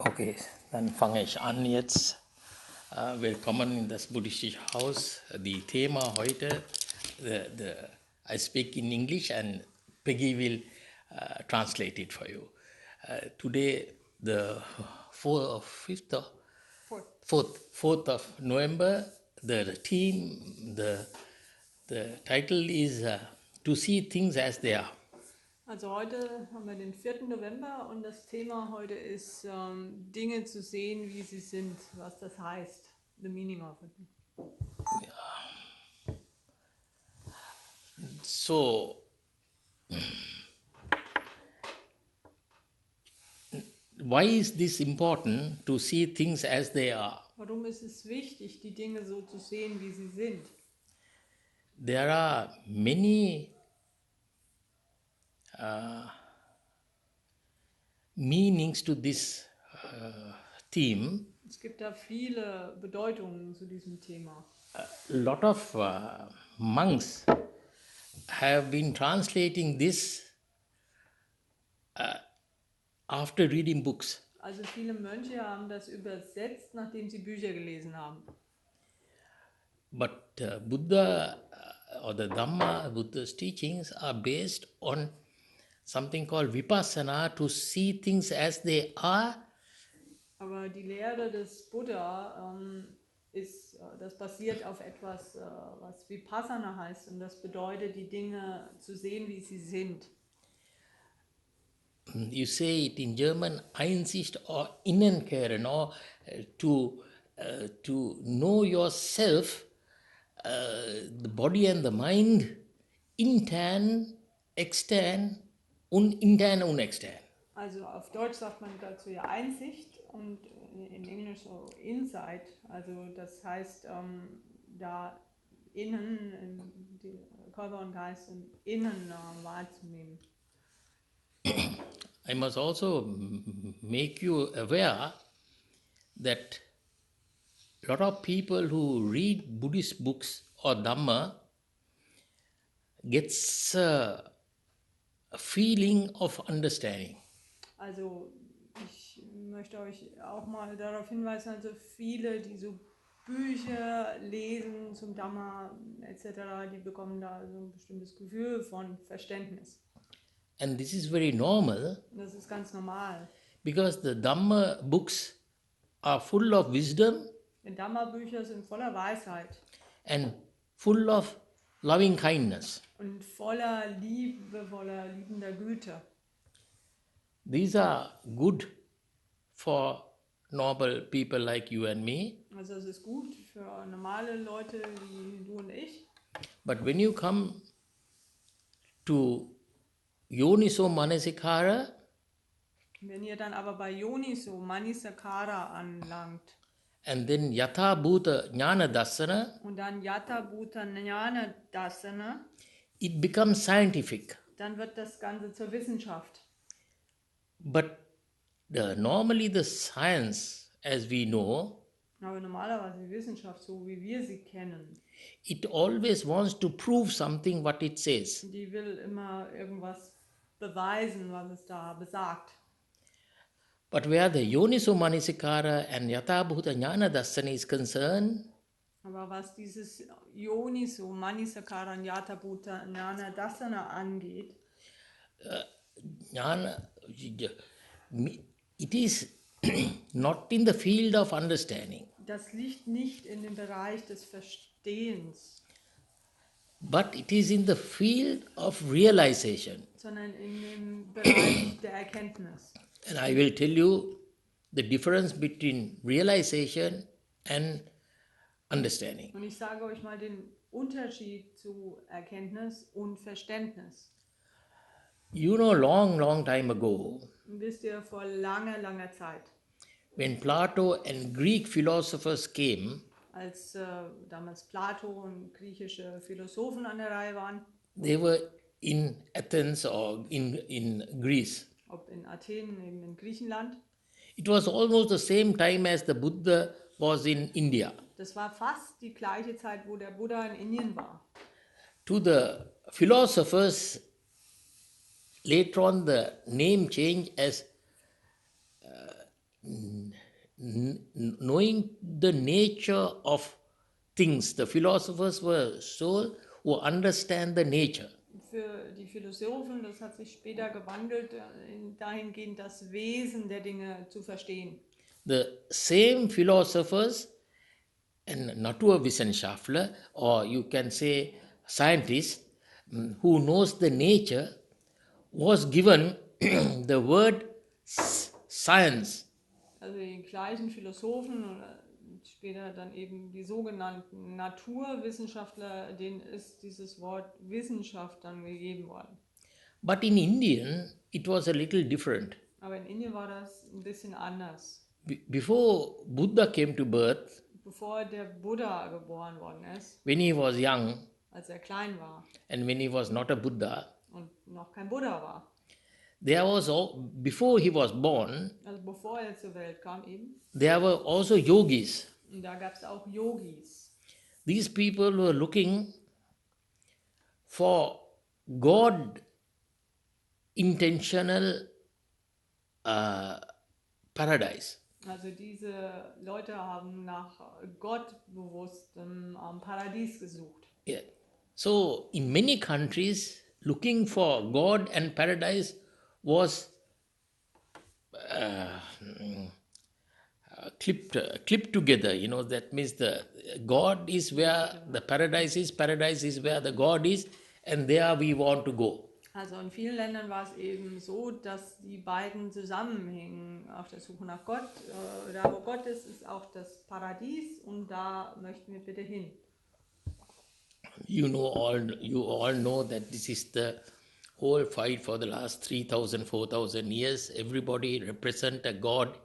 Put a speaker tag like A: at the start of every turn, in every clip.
A: Okay, dann fange ich an jetzt. Willkommen in das buddhistische Haus. Die Thema heute, I speak in English and Peggy will translate it for you. Today, the 5th of,
B: Fourth.
A: 4th of November, the theme, the title is To See Things as They Are.
B: Also heute haben wir den 4. November und das Thema heute ist, Dinge zu sehen, wie sie sind, was das heißt, the meaning of it.
A: So, why is this important to see things as they are?
B: Warum ist es wichtig, die Dinge so zu sehen, wie sie sind?
A: There are many meanings to this theme.
B: Es gibt da viele Bedeutungen zu diesem Thema.
A: A lot of monks have been translating this after reading books.
B: Also viele Mönche haben das übersetzt, nachdem sie Bücher gelesen haben.
A: But Buddha or the Dhamma, Buddha's teachings are based on something called vipassana, to see things as they are.
B: Aber die Lehre des Buddha das basiert auf etwas, was Vipassana heißt, und das bedeutet, die Dinge zu sehen, wie sie sind.
A: You say it in German, Einsicht or Innenkehren, or to know yourself, the body and the mind, intern, extern, intern und extern.
B: Also auf Deutsch sagt man dazu ja Einsicht und in Englisch so Insight. Also das heißt, da innen, Körper und Geist im Innen wahrzunehmen.
A: I must also make you aware that a lot of people who read Buddhist books or Dhamma gets a feeling of understanding.
B: Also ich möchte euch auch mal darauf hinweisen, also viele, die so Bücher lesen zum Dhamma etc., die bekommen da so ein bestimmtes Gefühl von Verständnis.
A: And this is very normal.
B: Und das ist ganz normal.
A: Because the Dhamma books are full of wisdom.
B: Denn Dhamma-Bücher sind voller Weisheit.
A: And full of loving kindness.
B: Und voller Liebe, voller liebender Güte.
A: These are good for normal people like you and me.
B: Also es ist gut für normale Leute wie du und ich.
A: But when you come to Yoniso Manasikara,
B: wenn ihr dann aber bei Yoniso Manisakara anlangt,
A: and then Yatha Bhuta Jnana Dasana,
B: und dann Yatha Bhuta Jnana Dasana,
A: it becomes scientific.
B: Dann wird das Ganze zur Wissenschaft.
A: But normally the science, as we know,
B: aber normalerweise die Wissenschaft, so wie wir sie kennen,
A: it always wants to prove something what it says.
B: Die will immer irgendwas beweisen, was es da besagt.
A: But where the Yoniso Manasikara and Yatha Bhuta Jnana Dasana is concerned,
B: aber was dieses Yoniso Manisakara und Yatha Bhuta Jnana Dasana angeht,
A: Jnana, it is not in the field of understanding.
B: Das liegt nicht in dem Bereich des Verstehens.
A: But it is in the field of realization.
B: Sondern in dem Bereich der Erkenntnis.
A: And I will tell you the difference between realization and understanding.
B: Und ich sage euch mal den Unterschied zu Erkenntnis und Verständnis.
A: You know, long time ago,
B: Wisst ihr, vor langer Zeit,
A: when Plato and Greek philosophers came,
B: als damals Plato und griechische Philosophen an der Reihe waren,
A: they were in Athens or in Greece.
B: Ob in Athen, eben in Griechenland.
A: It was almost the same time as the Buddha was in India.
B: Das war fast die gleiche Zeit, wo der Buddha in Indien war.
A: To the philosophers, later on the name changed as knowing the nature of things. The philosophers were so who understand the nature.
B: Für die Philosophen, das hat sich später gewandelt, dahingehend das Wesen der Dinge zu verstehen.
A: The same philosophers and Naturwissenschaftler, or you can say scientist, who knows the nature, was given the word science.
B: Also die gleichen Philosophen oder später dann eben die sogenannten Naturwissenschaftler, denen ist dieses Wort Wissenschaft dann gegeben worden.
A: But in Indian, it was a little different.
B: Aber in Indien war das ein bisschen anders.
A: Before Buddha came to birth,
B: Bevor der Buddha geboren worden ist,
A: when he was young
B: als er klein war
A: and when he was not a Buddha,
B: und noch kein Buddha war,
A: there was before he was born,
B: also bevor er zur Welt kam eben,
A: there were also yogis.
B: und da gab es auch Yogis.
A: These people were looking for God intentional paradise.
B: Also diese Leute haben nach gottbewusstem Paradies gesucht.
A: Yeah. So in many countries, looking for God and paradise was clipped together. You know, that means the God is where the paradise is where the God is, and there we want to go.
B: Also in vielen Ländern war es eben so, dass die beiden zusammenhängen. Auf der Suche nach Gott, da wo Gott ist, ist auch das Paradies und da möchten wir bitte hin.
A: You all know that this is the whole fight for the last 3,000, 4,000 years. Everybody represent a God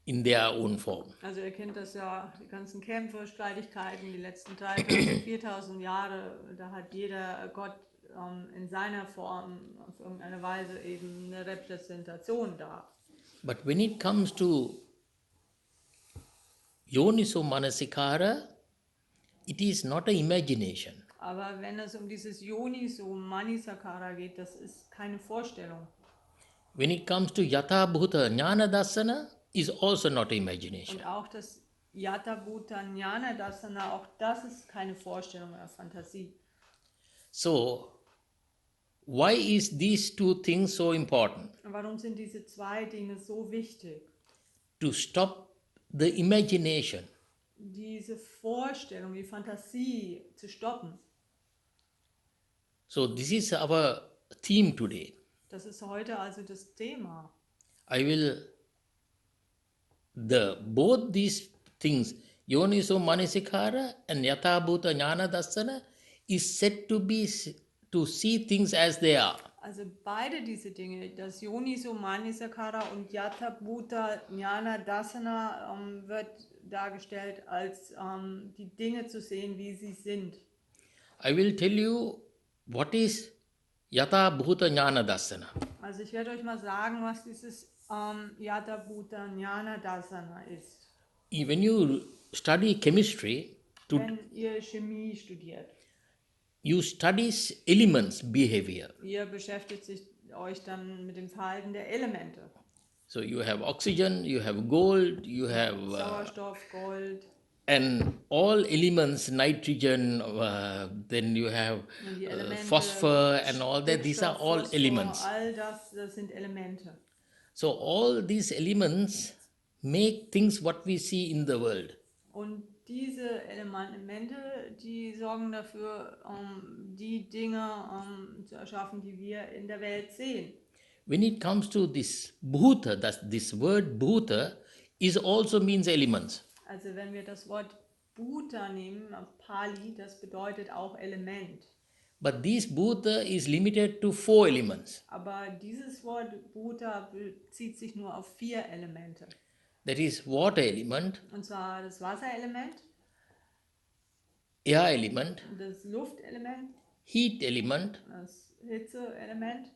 A: in their own form.
B: Also ihr kennt das ja, die ganzen Kämpfe, Streitigkeiten, die letzten 3.000, 4.000 Jahre, da hat jeder Gott in seiner Form auf irgendeine Weise eben eine Repräsentation da.
A: But when it comes to Yoniso Manasikara, it is not an imagination.
B: Aber wenn es um dieses Yoniso Manisakara geht, das ist keine Vorstellung.
A: When it comes to Yatha Bhuta Jnana Dasana, is also not imagination.
B: Und auch das Yatha Bhuta Jnana Dasana, auch das ist keine Vorstellung oder Fantasie.
A: So, why is these two things so important?
B: Warum sind diese zwei Dinge so wichtig?
A: To stop the imagination.
B: Diese Vorstellung, die Fantasie zu stoppen.
A: So this is our theme today.
B: Das ist heute also das Thema.
A: I will both these things, Yoniso Manasikara and Yatha Bhuta Jnana Dasana, is said to see things as they are.
B: Also beide diese Dinge, das Yoniso Manisakara und Yatha Bhuta Jnana Dasana, wird dargestellt als die Dinge zu sehen, wie sie sind.
A: I will tell you what is Yatha Bhuta Jnana Dasana.
B: Also ich werde euch mal sagen, was dieses Yatha Bhuta Jnana Dasana ist.
A: When you study chemistry,
B: Wenn ihr Chemie studiert,
A: you study elements behavior.
B: ihr beschäftigt euch dann mit dem Verhalten der Elemente.
A: So you have oxygen, you have gold, you have
B: Sauerstoff, Gold.
A: And all elements, nitrogen, then you have phosphor and all that. These are all
B: Phosphor,
A: elements.
B: All das sind Elemente.
A: So all these elements make things what we see in the world.
B: Und diese Elemente, die sorgen dafür, die Dinge zu erschaffen, die wir in der Welt sehen.
A: When it comes to this bhuta, this word bhuta is also means elements.
B: Also wenn wir das Wort Bhuta nehmen, auf Pali, das bedeutet auch Element.
A: But this bhuta is limited to 4 elements.
B: Aber dieses Wort Bhuta bezieht sich nur auf 4 Elemente.
A: That is water element,
B: Und zwar das Wasserelement,
A: air element,
B: das Luftelement,
A: heat element,
B: das Hitzeelement.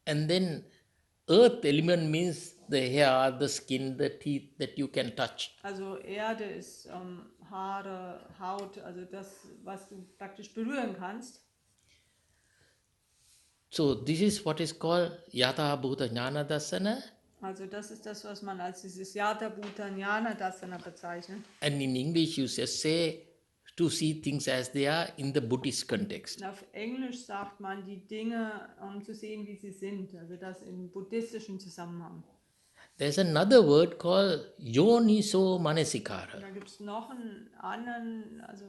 A: And then earth element means the hair, the skin, the teeth that you can touch.
B: Also Erde ist Haare, Haut, also das, was du praktisch berühren kannst.
A: So this is what is called Yatha Bhuta Jnana Dasana
B: Also das ist das, was man als dieses Yata Bhuta Jnana Dasana bezeichnet.
A: And in English, you just say to see things as they are in the Buddhist context.
B: Auf Englisch sagt man, die Dinge zu sehen, wie sie sind, also das im buddhistischen Zusammenhang.
A: There's another word called Yoniso Manasikara.
B: Da gibt es noch einen anderen, also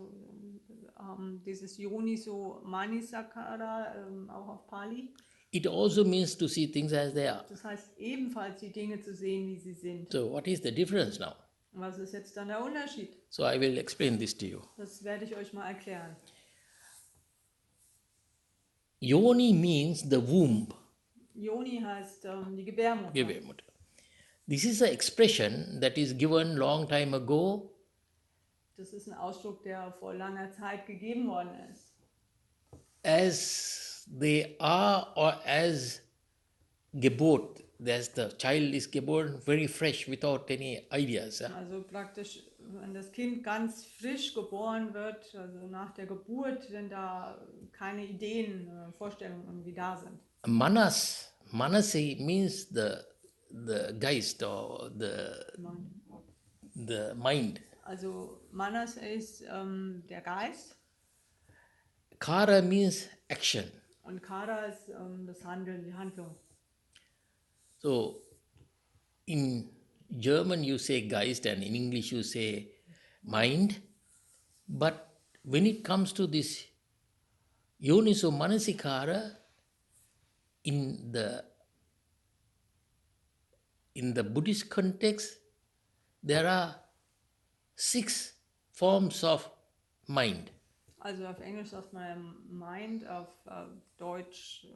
B: dieses Yoniso Manisakara, auch auf Pali.
A: It also means to see things as they are.
B: Das heißt ebenfalls die Dinge zu sehen, wie sie sind.
A: So what is the difference now?
B: Was ist jetzt dann der Unterschied?
A: So I will explain this to you.
B: Das werde ich euch mal erklären.
A: Yoni means the womb.
B: Yoni heißt die Gebärmutter.
A: Gebärmutter. This is an expression that is given long time ago
B: Das ist ein Ausdruck, der vor langer Zeit gegeben worden ist.
A: as they are or as Geburt, as the child is born very fresh without any ideas.
B: Also praktisch, wenn das Kind ganz frisch geboren wird, also nach der Geburt, wenn da keine Ideen, Vorstellungen irgendwie da sind.
A: Manasi means the Geist or the mind.
B: Also Manas ist der Geist
A: Kara means action.
B: und Kara ist das Handeln, die Handlung.
A: So in German you say Geist and in English you say mind. But when it comes to this Yoniso Manasikara, in the Buddhist context, there are 6 forms of mind.
B: Also auf Englisch sagt man Mind, auf Deutsch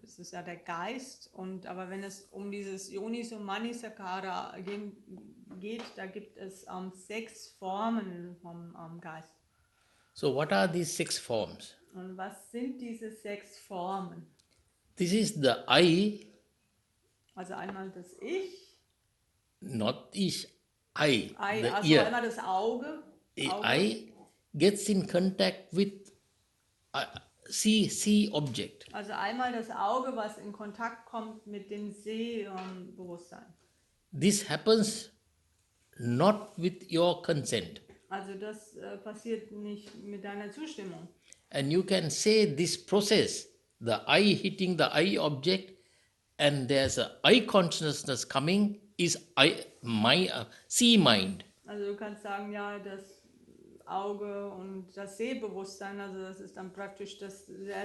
B: ist es ja der Geist. Aber wenn es um dieses Yoniso Manisakara geht, da gibt es 6 Formen vom Geist.
A: So what are these 6 forms?
B: Und was sind diese 6 Formen?
A: This is the I,
B: Also einmal das Ich,
A: not ich, I, the
B: also
A: ear.
B: einmal das Auge.
A: I gets in contact with see object.
B: Also einmal das Auge, was in Kontakt kommt mit dem Sehbewusstsein.
A: This happens not with your consent.
B: Also das passiert nicht mit deiner Zustimmung.
A: And you can say this process, the eye hitting the eye object, and there's a eye consciousness coming, is see mind.
B: Also du kannst sagen, ja, das Auge und das Sehbewusstsein, also das ist dann praktisch der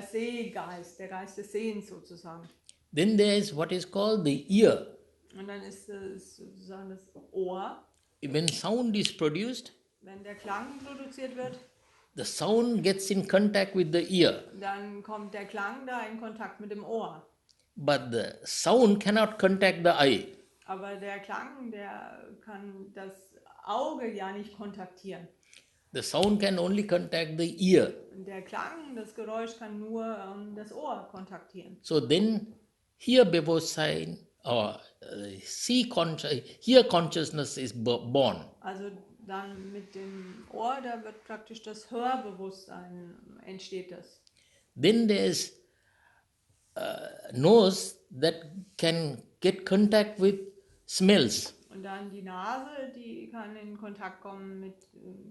B: Sehgeist, der Geist des Sehens sozusagen.
A: Then there is what is called the ear.
B: Und dann ist es sozusagen das Ohr.
A: When sound is produced,
B: Wenn der Klang produziert wird,
A: the sound gets in contact with the ear.
B: dann kommt der Klang da in Kontakt mit dem Ohr.
A: But the sound cannot contact the eye.
B: Aber der Klang, der kann das Auge ja nicht kontaktieren.
A: The sound can only contact the ear.
B: Der Klang, das Geräusch kann nur das Ohr kontaktieren.
A: So then, here Bewusstsein or hear consciousness is born.
B: Also dann mit dem Ohr, da wird praktisch das Hörbewusstsein, entsteht das.
A: Then there is nose that can get contact with smells.
B: Und dann die Nase, die kann in Kontakt kommen mit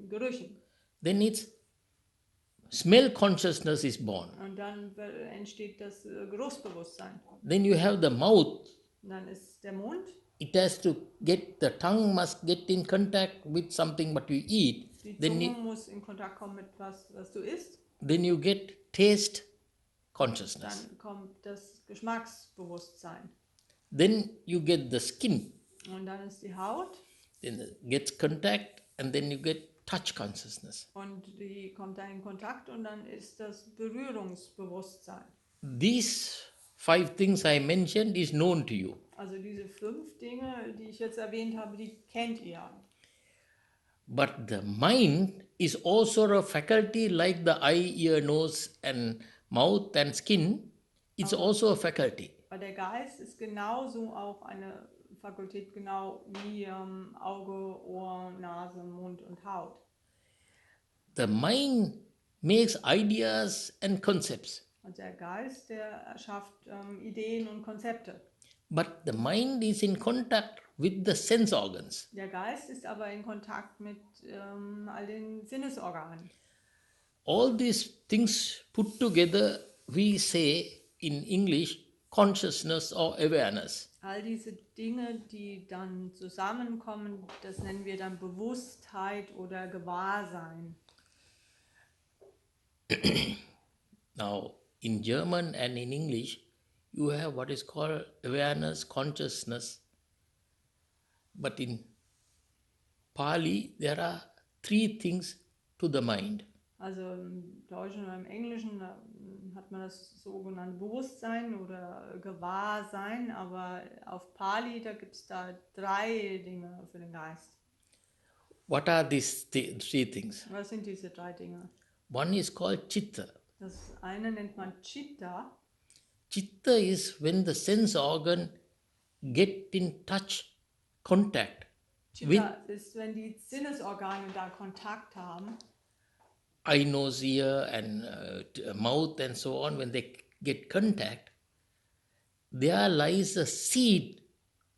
B: Gerüchen.
A: Then it's smell consciousness is born.
B: Und dann entsteht das Geruchsbewusstsein.
A: Then you have the mouth.
B: Und dann ist der Mund.
A: It has to the tongue must get in contact with something what you eat.
B: Die
A: Then
B: Zunge muss in Kontakt kommen mit was du isst.
A: then you get taste consciousness.
B: Dann kommt das Geschmacksbewusstsein.
A: Then you get the skin.
B: Und dann ist die Haut.
A: Then it gets contact and then you get touch consciousness.
B: Und die kommt da in Kontakt und dann ist das Berührungsbewusstsein.
A: These 5 things I mentioned is known to you.
B: Also diese 5 Dinge, die ich jetzt erwähnt habe, die kennt ihr.
A: But the mind is also a faculty like the eye, ear, nose and mouth and skin. It's also a faculty.
B: Aber der Geist ist genauso auch eine Fakultät, genau wie Auge, Ohr, Nase, Mund und Haut.
A: The mind makes ideas and concepts.
B: Und der Geist, der erschafft Ideen und Konzepte.
A: but the mind is in contact with the sense organs.
B: Der Geist ist aber in Kontakt mit all den Sinnesorganen.
A: All these things put together, we say in English consciousness or awareness.
B: All diese Dinge, die dann zusammenkommen, das nennen wir dann Bewusstheit oder Gewahrsein.
A: Now, in German and in English, you have what is called awareness, consciousness. But in Pali, there are three things to the mind.
B: Also im Deutschen oder im Englischen hat man das sogenannte Bewusstsein oder Gewahrsein, aber auf Pali, da gibt es da 3 Dinge für den Geist.
A: What are these three things?
B: Was sind diese 3 Dinge?
A: One is called chitta.
B: Das eine nennt man Chitta.
A: Chitta is when the sense organ get in touch, contact
B: Chitta ist, wenn die Sinnesorgane da Kontakt haben.
A: eye, nose, ear, and mouth, and so on. When they get contact, there lies a seed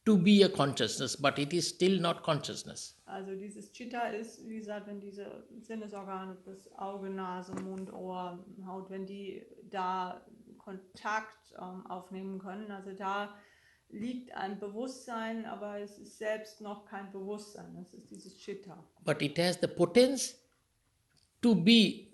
A: to be a consciousness, but it is still not consciousness.
B: Also dieses Chitta ist, wie gesagt, wenn diese Sinnesorgane, das Auge, Nase, Mund, Ohr, Haut, wenn die da Kontakt aufnehmen können, also da liegt ein Bewusstsein, aber es ist selbst noch kein Bewusstsein, das ist dieses Chitta.
A: But it has the potence to be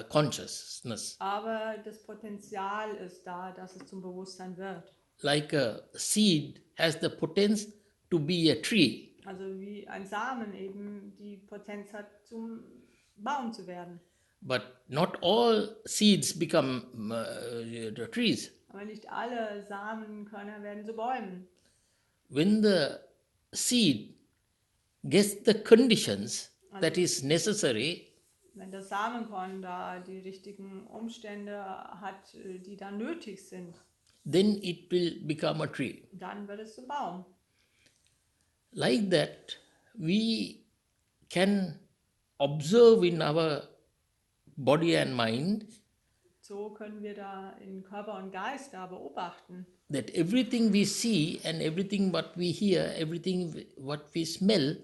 A: consciousness,
B: Aber das Potenzial ist da, dass es zum Bewusstsein wird.
A: like a seed has the potence to be a tree.
B: Also wie ein Samen eben die Potenz hat, zum Baum zu werden.
A: But not all seeds become the trees.
B: Aber nicht alle Samenkörner werden zu Bäumen.
A: When the seed gets the conditions that is necessary,
B: Wenn das Samenkorn da die richtigen Umstände hat, die da nötig sind,
A: then it will become a tree.
B: dann wird es zum Baum.
A: Like that, we can observe in our body and mind
B: So können wir da in Körper und Geist da beobachten,
A: that everything we see and everything what we hear, everything what we smell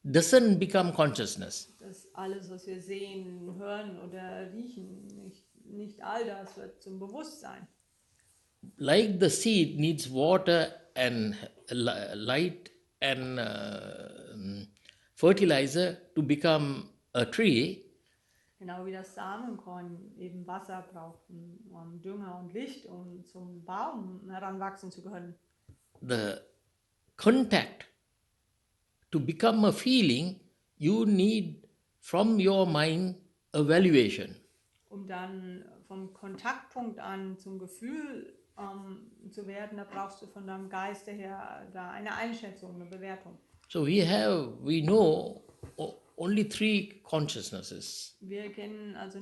A: doesn't become consciousness.
B: dass alles, was wir sehen, hören oder riechen, nicht all das wird zum Bewusstsein.
A: Like the seed needs water and light and fertilizer to become a tree,
B: Genau wie das Samenkorn eben Wasser braucht, Dünger und Licht, um zum Baum heranwachsen zu können.
A: the contact to become a feeling, you need from your mind a valuation.
B: Um dann vom Kontaktpunkt an zum Gefühl zu werden, da brauchst du von deinem Geiste her da eine Einschätzung, eine Bewertung.
A: So we know only three consciousnesses.
B: Wir kennen also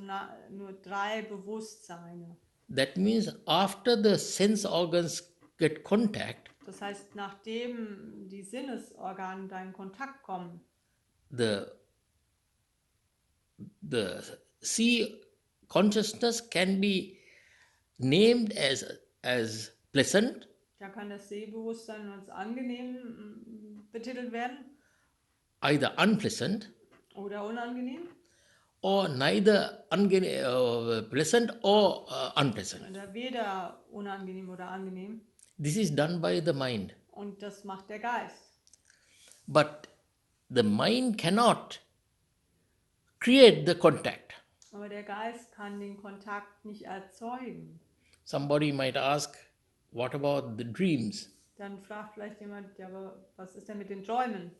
B: nur 3 Bewusstseine.
A: That means after the sense organs get contact,
B: Das heißt, nachdem die Sinnesorgane da in Kontakt kommen,
A: the see consciousness can be named as pleasant,
B: da kann das Sehbewusstsein als angenehm betitelt werden
A: either unpleasant,
B: oder unangenehm
A: or neither pleasant or unpleasant.
B: oder weder unangenehm oder angenehm.
A: This is done by the mind.
B: Und das macht der Geist.
A: But the mind cannot create the contact.
B: Aber der Geist kann den Kontakt nicht erzeugen.
A: Somebody might ask, what about the dreams?
B: Dann fragt vielleicht jemand, ja, aber was ist denn mit den Träumen?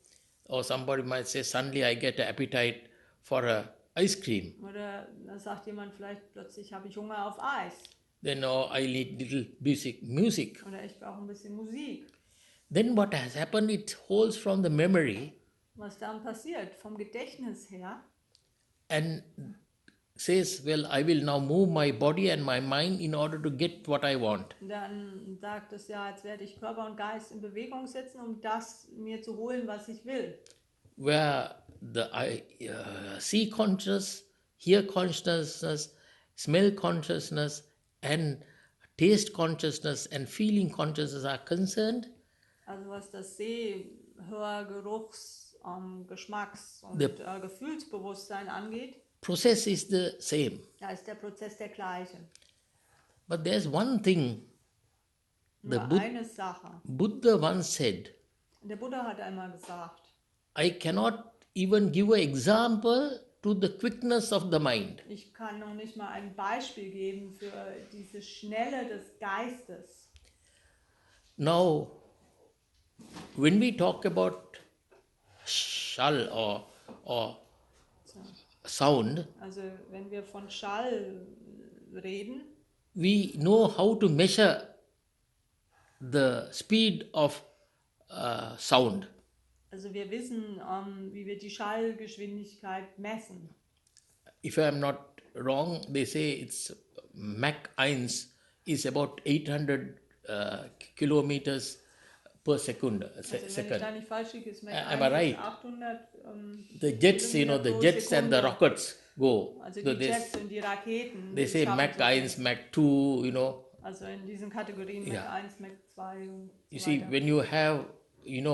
A: Or somebody might say, suddenly I get an appetite for a ice cream.
B: Oder dann sagt jemand vielleicht, plötzlich habe ich Hunger auf Eis.
A: Then I need little music.
B: Oder ich brauche ein bisschen Musik.
A: Then what has happened, it holds from the memory
B: Was dann passiert, vom Gedächtnis her,
A: and says, well, I will now move my body and my mind in order to get what I want.
B: dann sagt es ja, jetzt werde ich Körper und Geist in Bewegung setzen, um das mir zu holen, was ich will.
A: Where the see consciousness, hear consciousness, smell consciousness, and taste consciousness and feeling consciousness are concerned,
B: Also was das Seh-, Hör-, Geruchs-, Geschmacks- und
A: the
B: Gefühlsbewusstsein angeht,
A: process is the same.
B: da ist der Prozess der gleiche.
A: But there's one thing the
B: Nur eine Sache.
A: Buddha once said,
B: Der Buddha hat einmal gesagt,
A: I cannot even give an example to the quickness of the mind.
B: ich kann noch nicht mal ein Beispiel geben für diese Schnelle des Geistes.
A: Now, when we talk about shal or
B: So.
A: sound,
B: Also wenn wir von Schall reden,
A: we know how to measure the speed of sound.
B: also wir wissen, wie wir die Schallgeschwindigkeit messen.
A: If I am not wrong, they say it's Mach 1 is about 800 kilometers per second.
B: Also wenn ich da nicht falsch liege, ist Mach
A: Am I
B: 1
A: right?
B: 800
A: The jets,
B: Kilometer
A: the
B: pro
A: jets and the
B: Sekunde.
A: rockets go.
B: Also
A: So
B: die Jets und die Raketen.
A: they
B: die
A: say
B: schaffen
A: Mach
B: so viel.
A: 1, Mach 2,
B: Also in diesen Kategorien Mach
A: Yeah.
B: 1, Mach 2 und
A: You
B: so
A: see,
B: weiter.
A: when you have,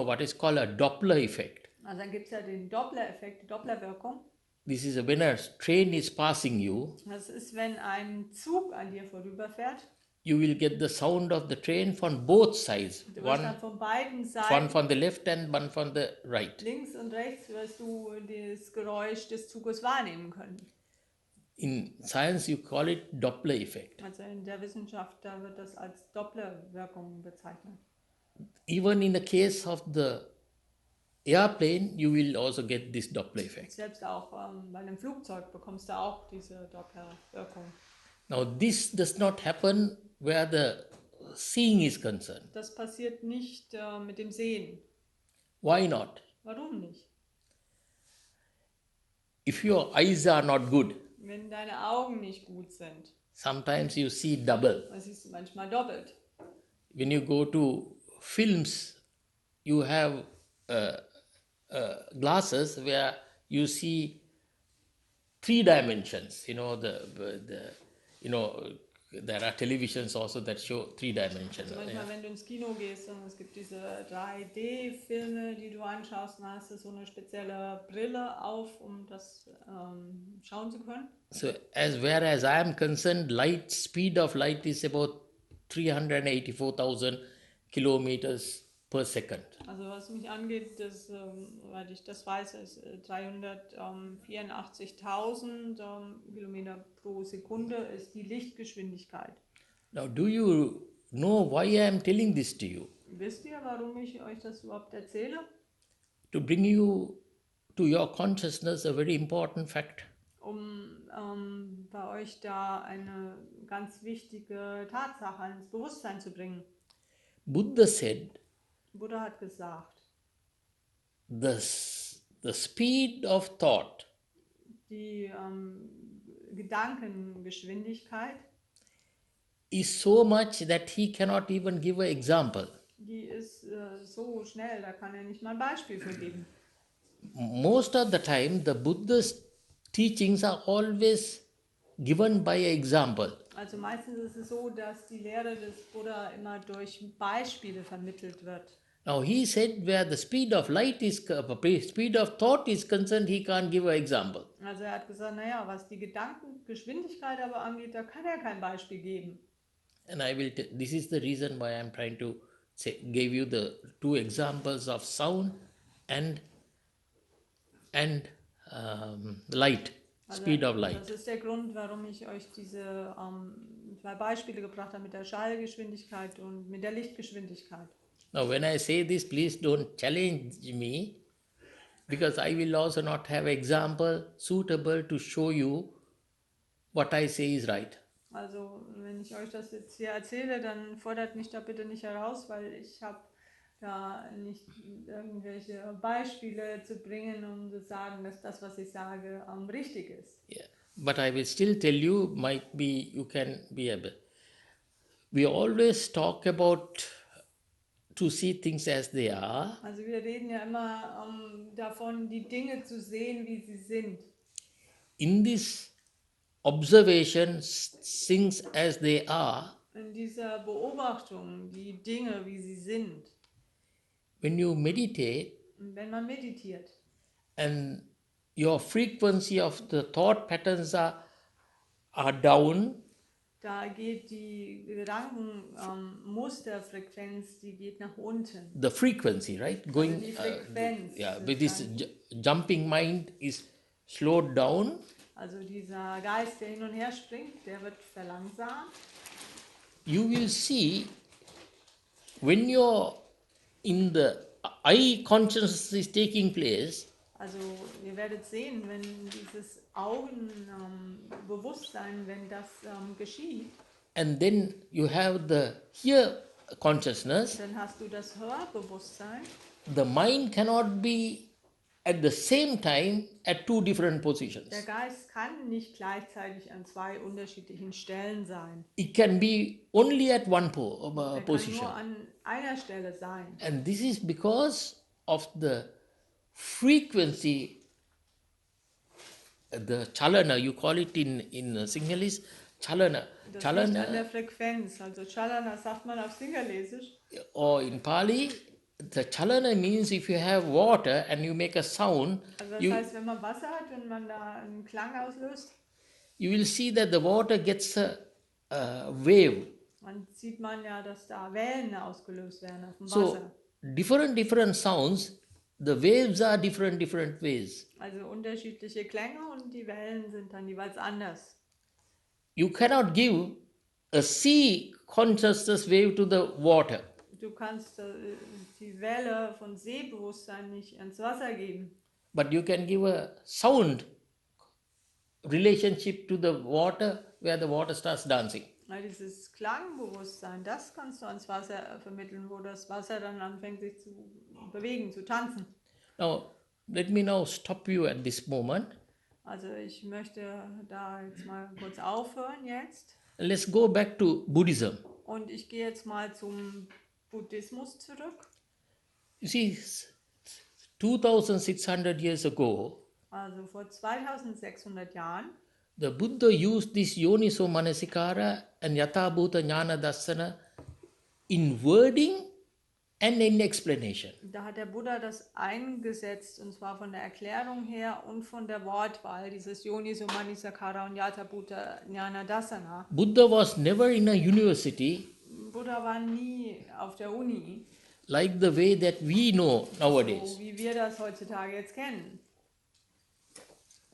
A: what is called a Doppler effect.
B: Also dann gibt es ja den Doppler-Effekt, die Dopplerwirkung.
A: This is when a train is passing you,
B: Das ist, wenn ein Zug an dir vorüberfährt.
A: you will get the sound of the train from both sides.
B: Du wirst dann
A: One
B: von beiden
A: one
B: Seiten,
A: from the left and one from the right.
B: links und rechts, wirst du das Geräusch des Zuges wahrnehmen können.
A: In science, you call it Doppler effect.
B: Also in der Wissenschaft, da wird das als Dopplerwirkung bezeichnet.
A: Even in the case of the airplane, you will also get this Doppler effect.
B: Selbst auch bei einem Flugzeug bekommst du auch diese Dopplerwirkung.
A: Now, this does not happen where the seeing is concerned.
B: Das passiert nicht mit dem Sehen.
A: Why not?
B: Warum nicht?
A: If your eyes are not good,
B: Wenn deine Augen nicht gut sind,
A: sometimes you see double.
B: dann siehst du manchmal doppelt.
A: When you go to films, you have glasses where you see 3 dimensions. There are televisions also that show 3 dimensions.
B: Also manchmal, wenn du ins Kino gehst und es gibt diese 3D-Filme, die du anschaust, dann hast du so eine spezielle Brille auf, um das schauen zu können.
A: So whereas I am concerned, speed of light is about 384,000 kilometers per second.
B: Also was mich angeht, weil ich das weiß, ist 384.000 Kilometer pro Sekunde ist die Lichtgeschwindigkeit.
A: Now, do you know why I am telling this to you?
B: Wisst ihr, warum ich euch das überhaupt erzähle?
A: To bring you to your consciousness a very important fact.
B: Um bei euch da eine ganz wichtige Tatsache ins Bewusstsein zu bringen.
A: Buddha said,
B: Buddha hat gesagt,
A: the speed of thought
B: die Gedankengeschwindigkeit,
A: is so much that he cannot even give an example.
B: die ist so schnell, da kann er nicht mal ein Beispiel für geben.
A: Most of the time, the Buddha's teachings are always given by an example.
B: Also meistens ist es so, dass die Lehre des Buddha immer durch Beispiele vermittelt wird.
A: Now he said where the speed of speed of thought is concerned, he can't give an example.
B: Also er hat gesagt, naja, was die Gedankengeschwindigkeit aber angeht, da kann er kein Beispiel geben.
A: And this is the reason why I'm trying to give you the 2 examples of sound and light,
B: Also,
A: speed of light.
B: Das ist der Grund, warum ich euch diese 2 Beispiele gebracht habe mit der Schallgeschwindigkeit und mit der Lichtgeschwindigkeit.
A: Now when I say this, please don't challenge me, because I will also not have example suitable to show you what I say is right.
B: Also wenn ich euch das jetzt hier erzähle, dann fordert mich da bitte nicht heraus, weil ich habe da nicht irgendwelche Beispiele zu bringen, um zu sagen, dass das, was ich sage, richtig ist.
A: Yeah. But I will still tell you, might be you can be able. We always talk about to see things as they are.
B: Also wir reden ja immer davon, die Dinge zu sehen, wie sie sind.
A: In this observation, things as they are,
B: in dieser Beobachtung die Dinge, wie sie sind.
A: When you meditate
B: Und wenn man meditiert
A: and your frequency of the thought patterns are down,
B: da geht die Gedankenmusterfrequenz, die geht nach unten.
A: the frequency, right?
B: Also
A: Going,
B: die Frequenz.
A: yeah, with this
B: sozusagen.
A: jumping mind is slowed down.
B: Also dieser Geist, der hin und her springt, der wird verlangsamt.
A: You will see when you're in the eye consciousness is taking place,
B: Also ihr werdet sehen, wenn dieses Augenbewusstsein, wenn das geschieht,
A: and then you have the here consciousness,
B: dann hast du das Hörbewusstsein.
A: the mind cannot be at the same time at two different
B: Der
A: positions.
B: Geist kann nicht gleichzeitig an zwei unterschiedlichen Stellen sein.
A: It can be only at one
B: Er kann
A: position.
B: nur an einer Stelle sein.
A: And this is because of the frequency, the chalana, you call it in Sinhalese, chalana.
B: Das liegt an der
A: Chalana,
B: Frequenz. Also Chalana sagt man auf Singalesisch.
A: or in Pali, the chalana means if you have water and you make a sound,
B: Also das
A: you,
B: heißt, wenn man Wasser hat und man da einen Klang auslöst,
A: you will see that the water gets a wave.
B: dann sieht man ja, dass da Wellen ausgelöst werden auf dem
A: So
B: Wasser.
A: different sounds, the waves are different ways.
B: Also unterschiedliche Klänge und die Wellen sind dann jeweils anders.
A: You cannot give a sea consciousness wave to the water,
B: Du kannst die Welle von Sehbewusstsein nicht ins Wasser geben,
A: but you can give a sound relationship to the water where the water starts dancing.
B: weil dieses Klangbewusstsein, das kannst du ans Wasser vermitteln, wo das Wasser dann anfängt sich zu bewegen, zu tanzen.
A: Now, let me now stop you at this moment.
B: Also ich möchte da jetzt mal kurz aufhören jetzt
A: Let's go back to Buddhism.
B: und ich gehe jetzt mal zum Buddhismus zurück.
A: You see, 2600 years ago,
B: Also vor 2600 Jahren
A: the Buddha used this Yoniso Manasikara and Yathabhuta Jnana Dassana in wording and in explanation.
B: da hat der Buddha das eingesetzt, und zwar von der Erklärung her und von der Wortwahl, dieses Yoniso Manisakara und Yathabhuta Jnana Dasana.
A: Buddha was never in a university
B: Buddha war nie auf der Uni,
A: like the way that we know nowadays.
B: so wie wir das heutzutage jetzt kennen.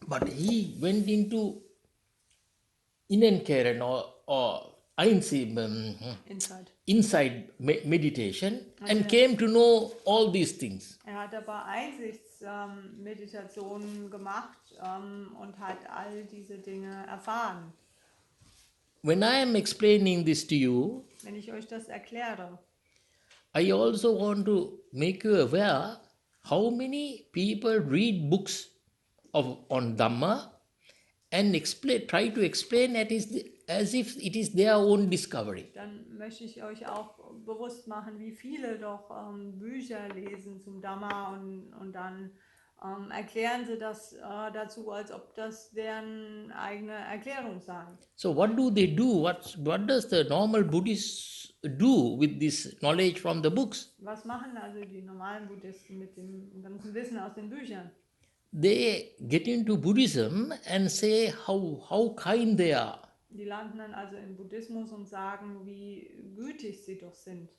A: But he went into Inankaren or
B: Inside.
A: inside meditation and came to know all these things.
B: Er hat aber Einsichtsmeditationen gemacht und hat all diese Dinge erfahren.
A: When I am explaining this to you,
B: Wenn ich euch das erkläre,
A: I also want to make you aware how many people read books on Dhamma and try to explain as if it is their own discovery.
B: dann möchte ich euch auch bewusst machen, wie viele doch Bücher lesen zum Dhamma und dann erklären sie das dazu, als ob das deren eigene Erklärung sei.
A: So what do they do? What does the normal Buddhists do with this knowledge from the books?
B: Was machen also die normalen Buddhisten mit dem ganzen Wissen aus den Büchern?
A: They get into Buddhism and say how kind they are.
B: Die landen dann also im Buddhismus und sagen, wie gütig sie doch sind.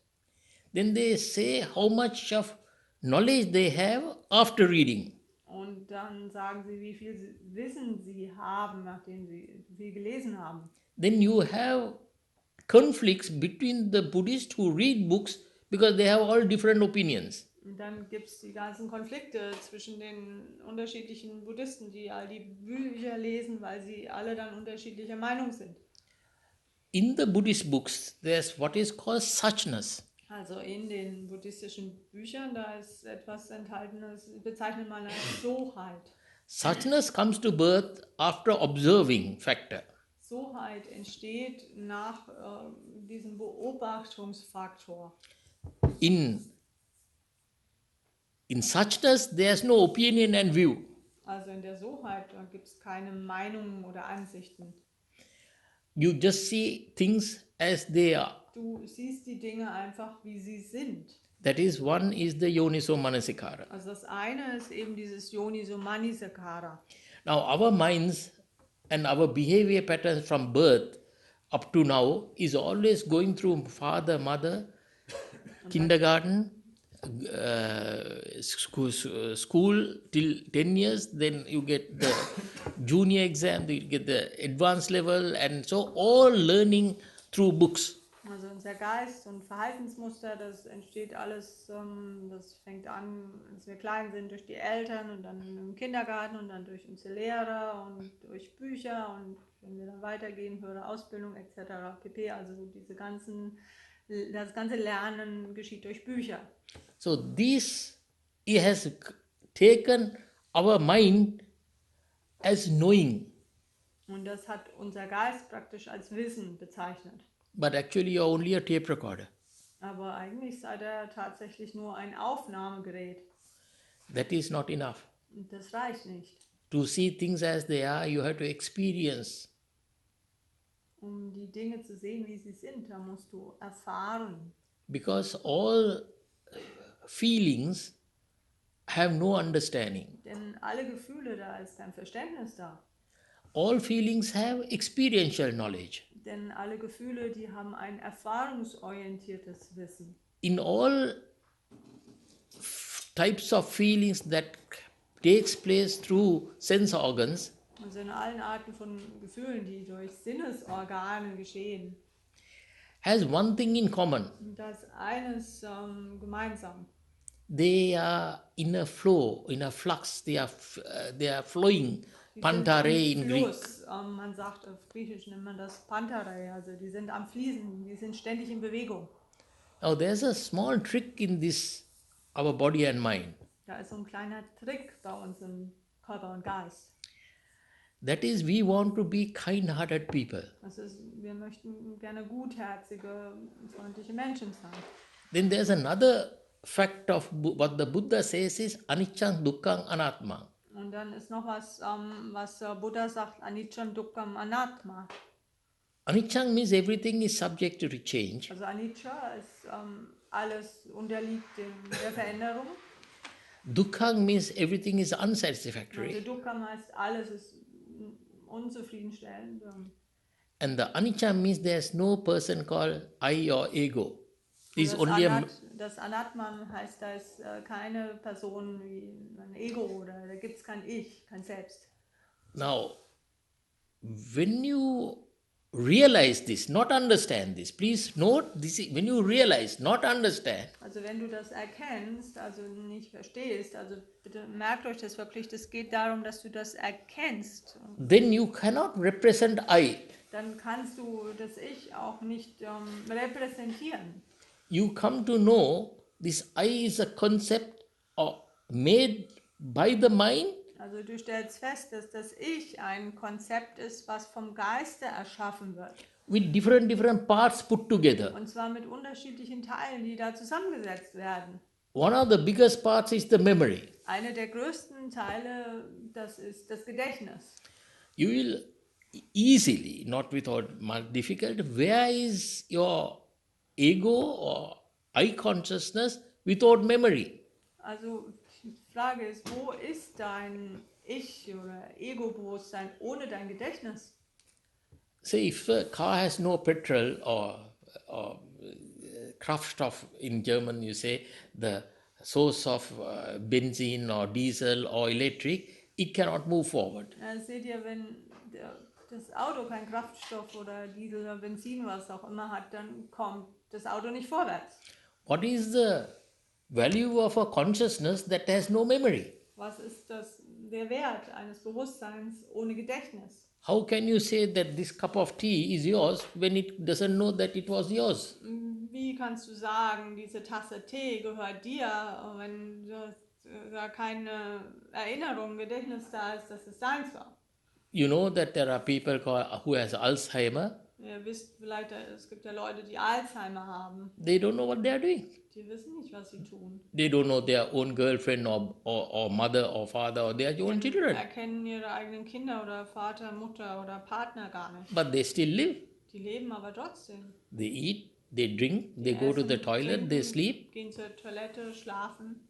A: Then they say how much of knowledge they have after reading.
B: Und dann sagen sie, wie viel Wissen sie haben, nachdem sie viel gelesen haben.
A: Then you have conflicts between the Buddhists who read books because they have all different opinions.
B: Und dann gibt es die ganzen Konflikte zwischen den unterschiedlichen Buddhisten, die all die Bücher lesen, weil sie alle dann unterschiedlicher Meinung sind.
A: In the Buddhist books, there's what is called suchness.
B: Also in den buddhistischen Büchern, da ist etwas enthalten, das bezeichnet man als Soheit.
A: Suchness comes to birth after observing factor.
B: Soheit entsteht nach diesem Beobachtungsfaktor.
A: In suchness, there's no opinion and view.
B: Also in der Soheit, da gibt es keine Meinungen oder Ansichten.
A: You just see things as they are.
B: Du siehst die Dinge einfach, wie sie sind.
A: That is, one is the Yoniso Manasikara.
B: Also das eine ist eben dieses Yoniso Manasikara.
A: Now, our minds and our behavior patterns from birth up to now is always going through father, mother, kindergarten, school till 10 years, then you get the junior exam, you get the advanced level, and so all learning through books.
B: Also unser Geist und Verhaltensmuster, das entsteht alles, das fängt an, als wir klein sind, durch die Eltern und dann im Kindergarten und dann durch unsere Lehrer und durch Bücher und wenn wir dann weitergehen, höhere Ausbildung etc. pp. Also so das ganze Lernen geschieht durch Bücher.
A: So this it has taken our mind as knowing,
B: Und das hat unser Geist praktisch als Wissen bezeichnet.
A: but actually you're only a tape recorder.
B: Aber eigentlich sei er tatsächlich nur ein Aufnahmegerät.
A: That is not enough.
B: Und das reicht nicht.
A: To see things as they are, you have to experience.
B: Um die Dinge zu sehen, wie sie sind, da musst du erfahren.
A: Because all feelings have no understanding.
B: Denn alle Gefühle, da ist kein Verständnis da.
A: All feelings have experiential knowledge.
B: Denn alle Gefühle, die haben ein erfahrungsorientiertes Wissen.
A: In all types of feelings that takes place through sense organs,
B: Also in allen Arten von Gefühlen, die durch Sinnesorgane geschehen.
A: has one thing in common.
B: Und das eines gemeinsam.
A: They are in a flow, in a flux. They are flowing.
B: Die
A: Pantare
B: sind
A: in
B: im
A: Greek.
B: Fluss. Man sagt, auf Griechisch nennt man das Pantare, also die sind am Fließen, die sind ständig in Bewegung.
A: Now there's a small trick in this, our body and mind.
B: Da ist so ein kleiner Trick bei uns im Körper und Geist.
A: That is, we want to be kind-hearted people.
B: Wir möchten gerne gutherzige, freundliche Menschen sein.
A: Then there's another fact of what the Buddha says is anicca, dukkha, anatma.
B: Und dann ist noch was, was Buddha sagt, Anicca, Dukkha, Anatma.
A: Anicca means everything is subject to change.
B: Also Anicca ist alles unterliegt der Veränderung.
A: Dukkha means everything is
B: Also
A: unsatisfactory.
B: Dukkha heißt, alles ist unzufriedenstellend.
A: And the anicca means there's no person called I or ego. It's only
B: Das Anatman heißt, da ist keine Person wie ein Ego oder da gibt es kein Ich, kein Selbst.
A: Now, when you realize this, not understand this, please note this, when you realize, not understand,
B: Also wenn du das erkennst, also nicht verstehst, also bitte merkt euch das wirklich, es geht darum, dass du das erkennst.
A: then you cannot represent I.
B: Dann kannst du das Ich auch nicht repräsentieren.
A: You come to know this I is a concept made by the mind.
B: Also du stellst fest, dass das Ich ein Konzept ist, was vom Geiste erschaffen wird.
A: With different parts put together.
B: Und zwar mit unterschiedlichen Teilen, die da zusammengesetzt werden.
A: One of the biggest parts is the memory.
B: Eine der größten Teile, das ist das Gedächtnis.
A: You will easily, not without much difficulty, where is your ego or I consciousness without memory?
B: Also die Frage ist, wo ist dein Ich oder Ego-Bewusstsein ohne dein Gedächtnis?
A: Say if a car has no petrol or Kraftstoff in German, you say the source of benzene or diesel or electric, it cannot move forward.
B: Seht ihr, wenn das Auto keinen Kraftstoff oder Diesel oder Benzin, was auch immer hat, dann kommt das Auto nicht vorwärts.
A: What is the value of a consciousness that has no memory?
B: Was ist der Wert eines Bewusstseins ohne Gedächtnis?
A: How can you say that this cup of tea is yours when it doesn't know that it was yours?
B: Wie kannst du sagen, diese Tasse Tee gehört dir, wenn da keine Erinnerung, Gedächtnis da ist, dass es deins war?
A: You know that there are people who has Alzheimer.
B: Ihr wisst vielleicht, es gibt ja Leute, die Alzheimer haben.
A: They don't know what they are doing.
B: Die wissen nicht, was sie tun.
A: They don't know their own girlfriend or mother or father or their own children.
B: Erkennen ihre eigenen Kinder oder Vater, Mutter oder Partner gar nicht.
A: But they still live.
B: Die leben aber trotzdem.
A: They eat, they drink,
B: Die
A: they go to the
B: essen,
A: toilet, they
B: trinken,
A: sleep.
B: gehen zur Toilette, schlafen.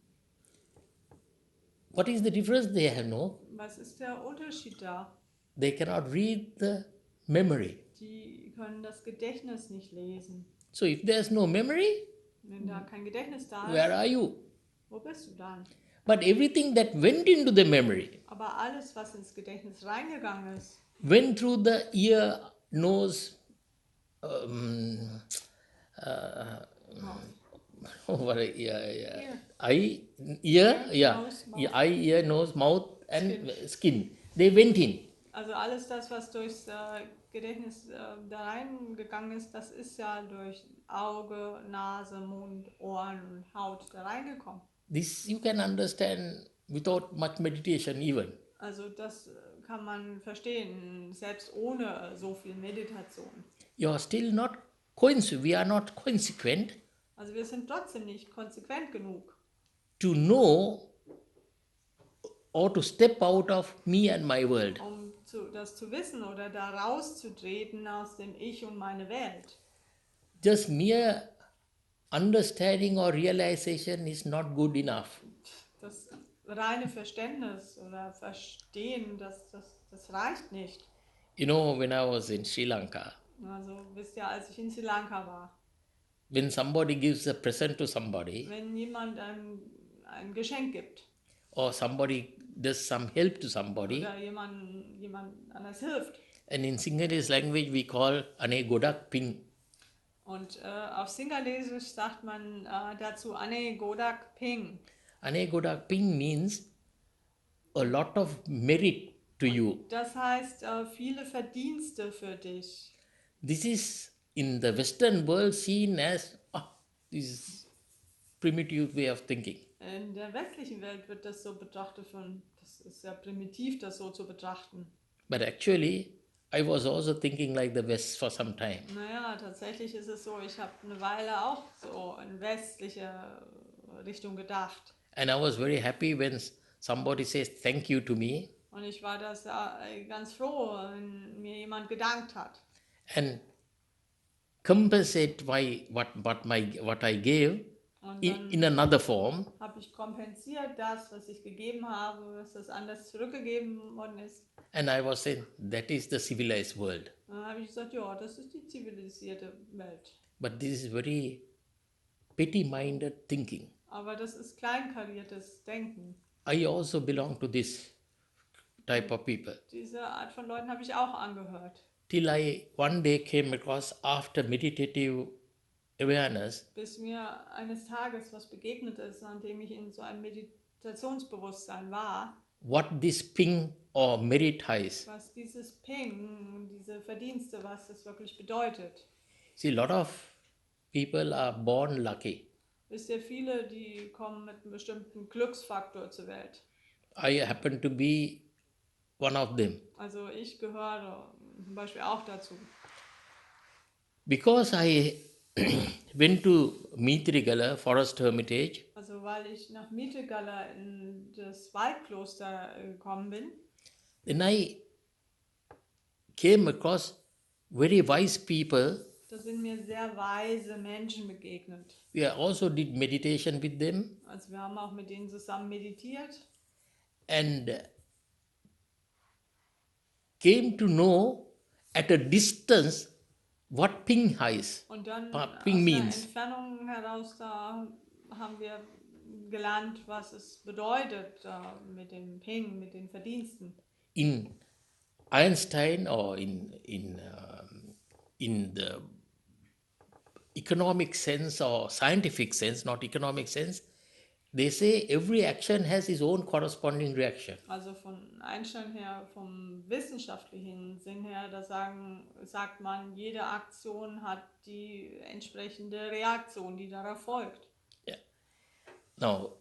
A: What is the difference? They have no.
B: Was ist der Unterschied da?
A: They cannot read the memory.
B: Die können das Gedächtnis nicht lesen.
A: So if there's no memory,
B: Wenn da kein Gedächtnis da
A: where
B: ist,
A: are you?
B: wo bist du dann?
A: But everything that went into the memory
B: Aber alles, was ins Gedächtnis reingegangen ist,
A: went through the ear, nose, um, over
B: Ear.
A: eye, ear,
B: Ear,
A: yeah,
B: nose, mouth.
A: eye, ear, nose, mouth, and skin. They went in.
B: Also alles das, was durchs Gedächtnis da reingegangen ist, das ist ja durch Auge, Nase, Mund, Ohren und Haut da reingekommen.
A: This you can understand without much meditation even.
B: Also das kann man verstehen, selbst ohne so viel Meditation.
A: You are still not coincident. We are not consequent
B: Also wir sind trotzdem nicht konsequent genug,
A: to know or to step out of me and my world.
B: um das zu wissen oder da rauszutreten aus dem Ich und meine Welt.
A: Just mere understanding or realization is not good enough.
B: Das reine Verständnis oder Verstehen, das reicht nicht.
A: You know, when I was in Sri Lanka,
B: Also wisst ihr, als ich in Sri Lanka war,
A: when somebody gives a present to somebody
B: wenn jemand ein Geschenk gibt
A: or somebody does some help to somebody,
B: oder jemand anders hilft,
A: and in Sinhalese language we call ane godak ping.
B: und auf Singalesisch sagt man dazu Ane Godak Ping.
A: Ane godak ping means a lot of merit to you.
B: Das heißt viele Verdienste für dich.
A: This is in the Western world seen as this is primitive way of thinking.
B: In der westlichen Welt wird das so betrachtet, das ist ja primitiv, das so zu betrachten.
A: But actually, I was also thinking like the West for some time.
B: Naja, tatsächlich ist es so, ich habe eine Weile auch so in westliche Richtung gedacht.
A: And I was very happy when somebody says thank you to me.
B: Und ich war das ganz froh, wenn mir jemand gedankt hat.
A: And compensate what I gave
B: Und
A: in another form.
B: Habe ich kompensiert das, was ich gegeben habe, dass das anders zurückgegeben worden ist.
A: And I was saying that is the civilized world.
B: Dann habe ich gesagt, ja, das ist die zivilisierte Welt.
A: But this is very petty-minded thinking.
B: Aber das ist kleinkariertes Denken.
A: I also belong to this type of people.
B: Diese Art von Leuten habe ich auch angehört.
A: Till I one day came across after meditative awareness,
B: Bis mir eines Tages was begegnet ist, nachdem ich in so einem Meditationsbewusstsein war,
A: what this ping or merit heißt.
B: was dieses Ping, diese Verdienste, was das wirklich bedeutet.
A: See, a lot of people are born lucky.
B: Wisst ihr, viele, die kommen mit einem bestimmten Glücksfaktor zur Welt.
A: I happen to be one of them.
B: Also ich gehöre zum Beispiel auch dazu.
A: Because I went to Mitrigala Forest Hermitage,
B: Also weil ich nach Mitegala in das Waldkloster gekommen bin,
A: then I came across very wise people.
B: da sind mir sehr weise Menschen begegnet.
A: We also did meditation with them
B: Also wir haben auch mit denen zusammen meditiert
A: and came to know at a distance what ping heißt.
B: und dann
A: Ping
B: aus der
A: means.
B: Entfernung heraus, da haben wir gelernt, was es bedeutet mit dem Ping, mit den Verdiensten.
A: In Einstein or in the economic sense or scientific sense, not economic sense, they say every action has its own corresponding reaction.
B: Also von Einstein her, vom wissenschaftlichen Sinn her, da sagt man, jede Aktion hat die entsprechende Reaktion, die darauf folgt.
A: Yeah. Now,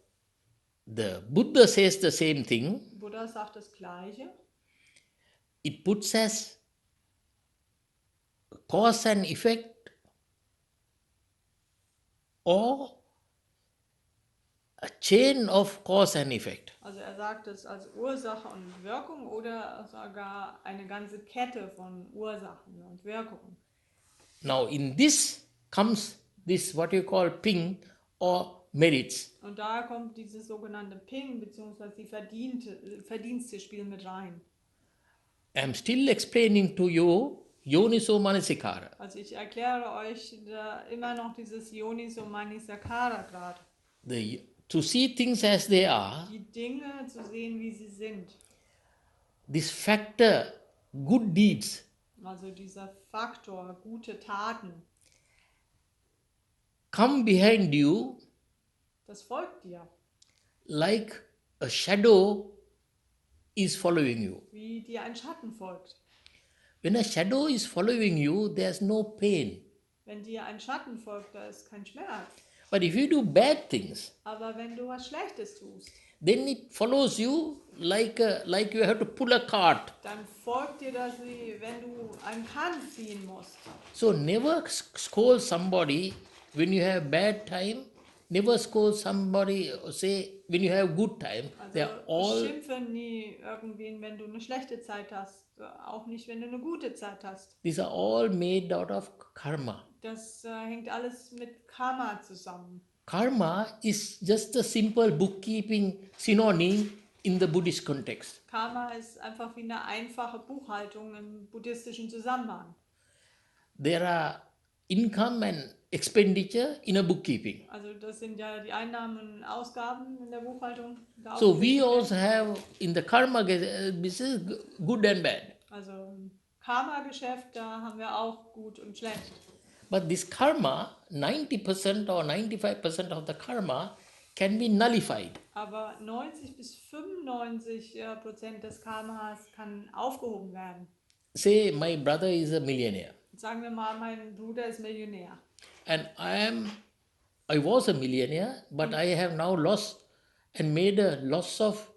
A: the Buddha says the same thing.
B: Buddha sagt das Gleiche.
A: It puts as cause and effect or a chain of cause and effect.
B: Also er sagt es als Ursache und Wirkung oder sogar eine ganze Kette von Ursachen und Wirkungen.
A: Now in this comes this what you call ping or merits.
B: Und da kommt dieses sogenannte Ping bzw. die Verdienste spielen mit rein.
A: I am still explaining to you Yoniso Manasikara.
B: Also ich erkläre euch da immer noch dieses Yoniso Manisakara gerade.
A: To see things as they are,
B: Die Dinge zu sehen, wie sie sind.
A: this factor, good deeds,
B: Also dieser Faktor, gute Taten,
A: come behind you
B: das folgt dir,
A: like a shadow is following you.
B: wie dir ein Schatten folgt.
A: When a shadow is following you, there's no pain.
B: Wenn dir ein Schatten folgt, da ist kein Schmerz.
A: But if you do bad things,
B: Aber wenn du was Schlechtes tust,
A: then it follows you like you have to pull a cart.
B: dann folgt dir das, wie wenn du einen Kahn ziehen musst.
A: So never scold somebody when you have bad time. Never scold somebody, say, when you have good time. They are all,
B: Schimpfe nie irgendwen, wenn du eine schlechte Zeit hast. Auch nicht, wenn du eine gute Zeit hast.
A: these are all made out of karma.
B: Das hängt alles mit Karma zusammen.
A: Karma is just a simple bookkeeping synonym in the Buddhist context.
B: Karma ist einfach wie eine einfache Buchhaltung im buddhistischen Zusammenhang.
A: There are income and expenditure in a bookkeeping.
B: Also das sind ja die Einnahmen und Ausgaben in der Buchhaltung.
A: So we also have in the karma business good and bad.
B: Also im Karma-Geschäft, da haben wir auch gut und schlecht.
A: But this karma, 90% or 95% of the karma can be nullified.
B: Aber 90 bis 95% des Karmas kann aufgehoben werden.
A: Say my brother is a millionaire.
B: Sagen wir mal, mein Bruder ist Millionär.
A: And I was a millionaire, but I have now lost and made a loss of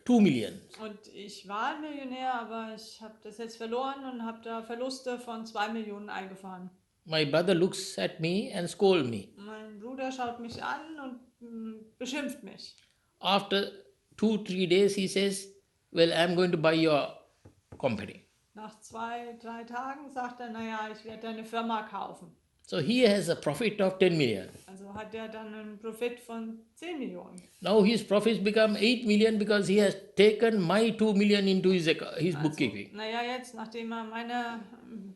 A: 2 million.
B: Und ich war ein Millionär, aber ich habe das jetzt verloren und habe da Verluste von 2 Millionen eingefahren.
A: My brother looks at me and scolds me.
B: Mein Bruder schaut mich an und beschimpft mich.
A: After 2-3 days he says, well, I'm going to buy your company.
B: Nach 2-3 Tagen sagt er, naja, ich werde deine Firma kaufen.
A: So he has a profit of 10 million.
B: Also hat er dann einen Profit von 10 Millionen.
A: Now his profits become 8 million because he has taken my 2 million into his bookkeeping.
B: Naja, jetzt, nachdem er meine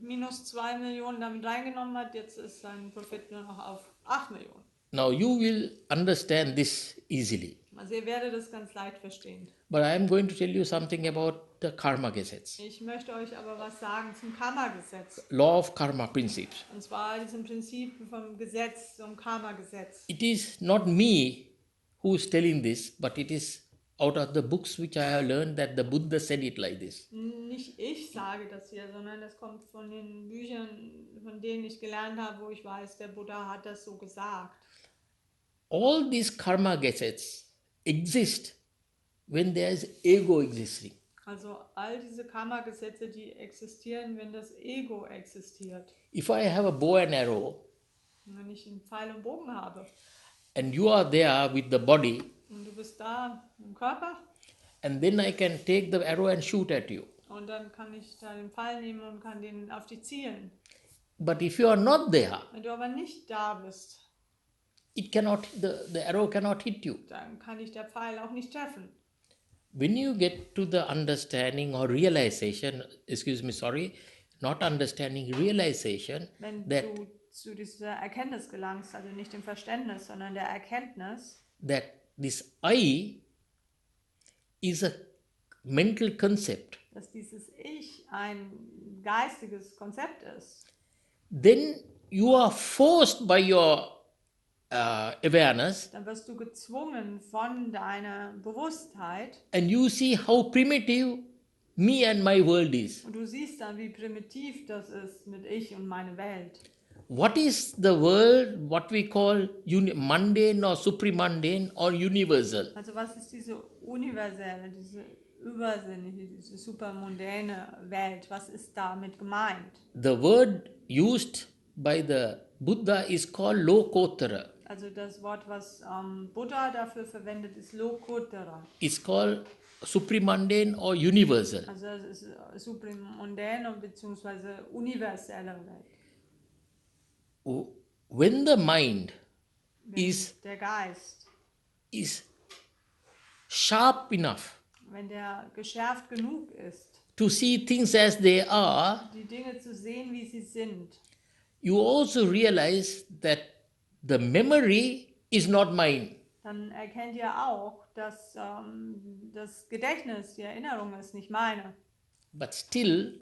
B: minus 2 Millionen damit reingenommen hat, jetzt ist sein Profit nur noch auf 8 Millionen.
A: Now you will understand this easily.
B: Also ihr werdet das ganz leicht verstehen.
A: But I am going to tell you something about the karma gesetz.
B: Ich möchte euch aber was sagen zum Karma-Gesetz.
A: Law of karma principes.
B: Und zwar diesem Prinzip vom Gesetz, zum Karma-Gesetz.
A: It is not me who is telling this, but it is out of the books which I have learned that the Buddha said it like this.
B: Nicht ich sage das hier, sondern das kommt von den Büchern, von denen ich gelernt habe, wo ich weiß, der Buddha hat das so gesagt.
A: All these karma gesetz exist when there is ego existing.
B: Also all diese Karma-Gesetze, die existieren, wenn das Ego existiert.
A: If I have a bow and arrow,
B: Wenn ich einen Pfeil und Bogen habe
A: and you are there with the body,
B: und du bist da im Körper,
A: and then I can take the arrow and shoot at you.
B: und dann kann ich da den Pfeil nehmen und kann den auf dich zielen.
A: But if you are not there,
B: Wenn du aber nicht da bist,
A: the arrow cannot hit you.
B: dann kann dich der Pfeil auch nicht treffen.
A: When you get to the understanding or realization, not understanding, realization,
B: Wenn
A: that,
B: du zu dieser Erkenntnis gelangst, also nicht dem Verständnis, sondern der Erkenntnis,
A: that this I is a mental concept,
B: dass dieses Ich ein geistiges Konzept ist,
A: then you are forced by your awareness,
B: dann wirst du gezwungen von deiner Bewusstheit
A: and you see how primitive me and my world is.
B: und du siehst dann, wie primitiv das ist mit Ich und meine Welt.
A: What is the world, what we call mundane or supramundane or universal?
B: Also was ist diese universelle, diese übersinnliche, diese supermundane Welt? Was ist damit gemeint?
A: The word used by the Buddha is called Lokotara.
B: Also das Wort, was Buddha dafür verwendet, ist Lokotara.
A: It's called supramundane or universal.
B: Also das ist supramundane bzw. universelle Welt.
A: When the mind
B: Wenn
A: is
B: der Geist,
A: sharp enough
B: wenn der geschärft genug ist,
A: to see things as they are,
B: die Dinge zu sehen, wie sie sind,
A: you also realize that the memory is not mine.
B: dann erkennt ihr auch, dass das Gedächtnis, die Erinnerung ist nicht meine.
A: But still,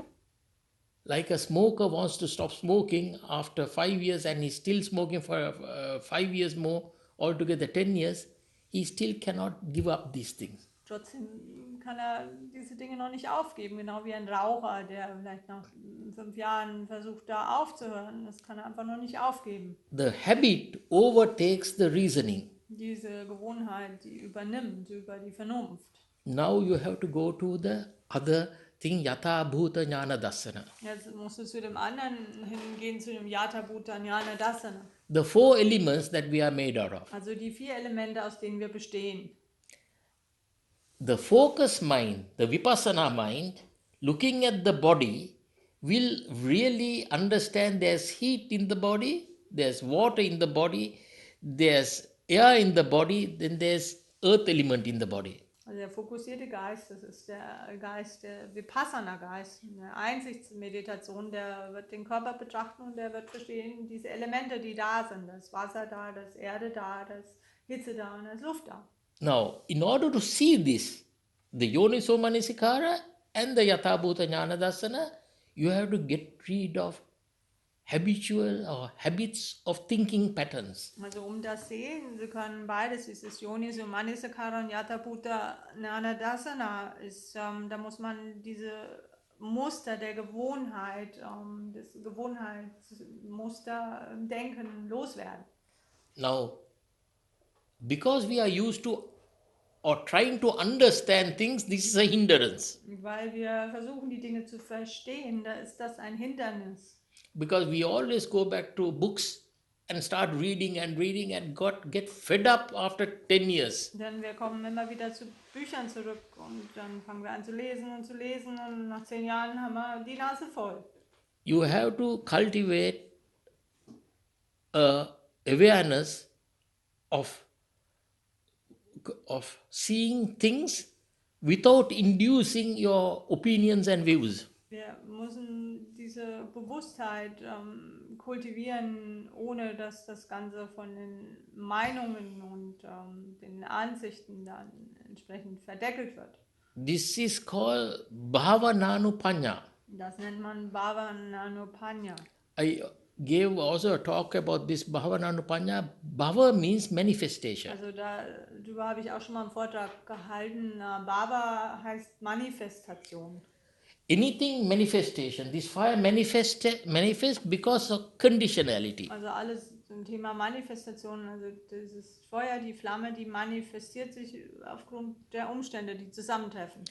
A: like a smoker wants to stop smoking after 5 years and he's still smoking for 5 years more, altogether 10 years, he still cannot give up these things.
B: Trotzdem kann er diese Dinge noch nicht aufgeben, genau wie ein Raucher, der vielleicht nach 5 Jahren versucht, da aufzuhören. Das kann er einfach noch nicht aufgeben.
A: The habit overtakes the reasoning.
B: Diese Gewohnheit, die übernimmt über die Vernunft.
A: Now you have to go to the other thing, Yatha Bhuta Jnana Dassana.
B: Jetzt musst du zu dem anderen hingehen, zu dem Yatha Bhuta Jnana Dassana.
A: The 4 elements that we are made out of.
B: Also die 4 Elemente, aus denen wir bestehen.
A: The focus mind, the vipassana mind, looking at the body, will really understand there's heat in the body, there's water in the body, there's air in the body, then there's earth element in the body.
B: Also der fokussierte Geist, das ist der Geist, der Vipassana-Geist, eine Einsichtsmeditation, der wird den Körper betrachten und der wird verstehen, diese Elemente, die da sind, das Wasser da, das Erde da, das Hitze da und das Luft da.
A: Now, in order to see this, the Yoniso Manasikara and the Yatha Bhuta Jnana Dassana, you have to get rid of habitual or habits of thinking patterns.
B: Also das sehen zu können, beides, dieses Yoniso Manasikara und Yatha Bhuta Jnana Dassana, ist, da muss man diese Muster der Gewohnheit, das Gewohnheitsmuster denken, loswerden.
A: Now, because we are used to or trying to understand things, this is a hindrance.
B: Weil wir versuchen, die Dinge zu verstehen, da ist das ein Hindernis.
A: Because we always go back to books and start reading and get fed up after 10 years.
B: Denn wir kommen immer wieder zu Büchern zurück und dann fangen wir an zu lesen und nach 10 Jahren haben wir die Nase voll.
A: You have to cultivate awareness of seeing things without inducing your opinions and views.
B: Wir müssen diese Bewusstheit kultivieren, ohne dass das Ganze von den Meinungen und den Ansichten dann entsprechend verdeckelt wird.
A: This is called Bhavananupanya.
B: Das nennt man Bhavananupanya.
A: I gave also a talk about this Bhavananupanya. Bhava means manifestation.
B: Also darüber habe ich auch schon mal einen Vortrag gehalten. Bhava heißt Manifestation.
A: Anything manifestation, this fire manifest because of conditionality.
B: Also alles zum Thema Manifestation, also dieses Feuer, die Flamme, die manifestiert sich aufgrund der Umstände, die zusammentreffen.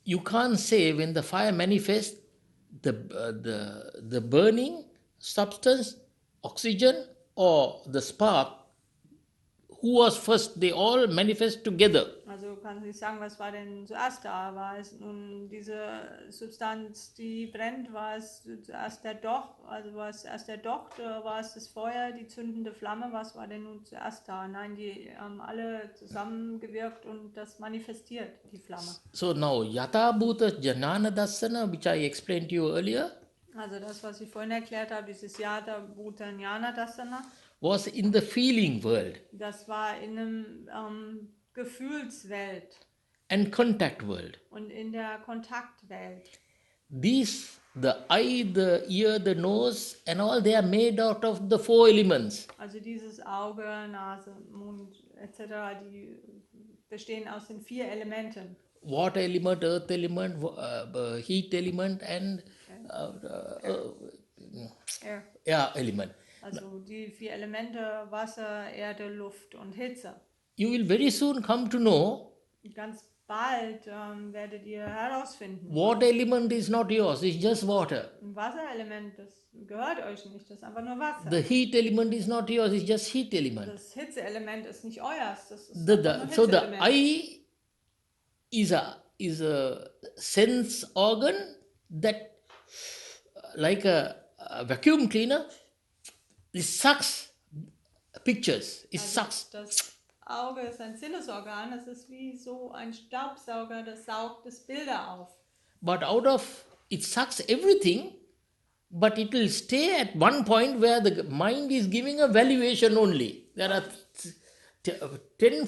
A: You can't say when the fire manifests, the burning substance, oxygen, or the spark, who was first, they all manifest together.
B: Also du kannst nicht sagen, was war denn zuerst da? War es nun diese Substanz, die brennt? War es zuerst der Docht? Also war es erst der Docht? Oder war es das Feuer, die zündende Flamme? Was war denn nun zuerst da? Nein, die haben alle zusammengewirkt und das manifestiert, die Flamme.
A: So now, Yatha Bhuta Jnana Dassana, which I explained to you earlier,
B: Also das, was ich vorhin erklärt habe, dieses Yatha Bhuta Jnana Dassana,
A: was in the feeling world
B: das war in einem Gefühlswelt
A: and contact world.
B: und in der Kontaktwelt.
A: These, the eye, the ear, the nose, and all, they are made out of the 4 elements.
B: Also dieses Auge, Nase, Mund etc., die bestehen aus den 4 Elementen.
A: Water element, earth element, heat element, and air element.
B: Also die 4 Elemente, Wasser, Erde, Luft und Hitze.
A: You will very soon come to know
B: Ganz bald werdet ihr herausfinden.
A: Water element is not yours, it's just water.
B: Ein Wasserelement, das gehört euch nicht, das ist einfach nur Wasser.
A: The heat element is not yours, it's just heat element.
B: Das Hitzeelement ist nicht euers, das ist einfach nur
A: So the
B: Hitzeelement.
A: eye is a sense organ that, like a vacuum cleaner, it sucks pictures. It sucks.
B: Das Auge ist ein Sinnesorgan, das ist wie so ein Staubsauger, das saugt das Bilder auf.
A: But it sucks everything, but it will stay at one point where the mind is giving a valuation only. There are 10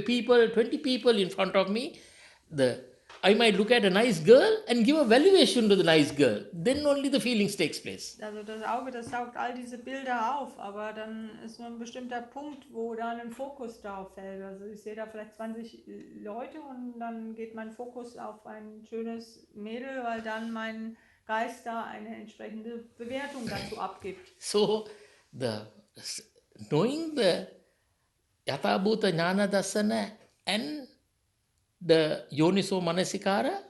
A: people, 20 people in front of me. I might look at a nice girl and give a valuation to the nice girl. Then only the feelings takes place.
B: Also das Auge, das saugt all diese Bilder auf, aber dann ist nur ein bestimmter Punkt, wo dann ein Fokus darauf fällt. Also ich sehe da vielleicht 20 Leute und dann geht mein Fokus auf ein schönes Mädel, weil dann mein Geist da eine entsprechende Bewertung dazu abgibt.
A: So, knowing the Yatabhuta Jnana Dasana and the Yoniso Manasikara,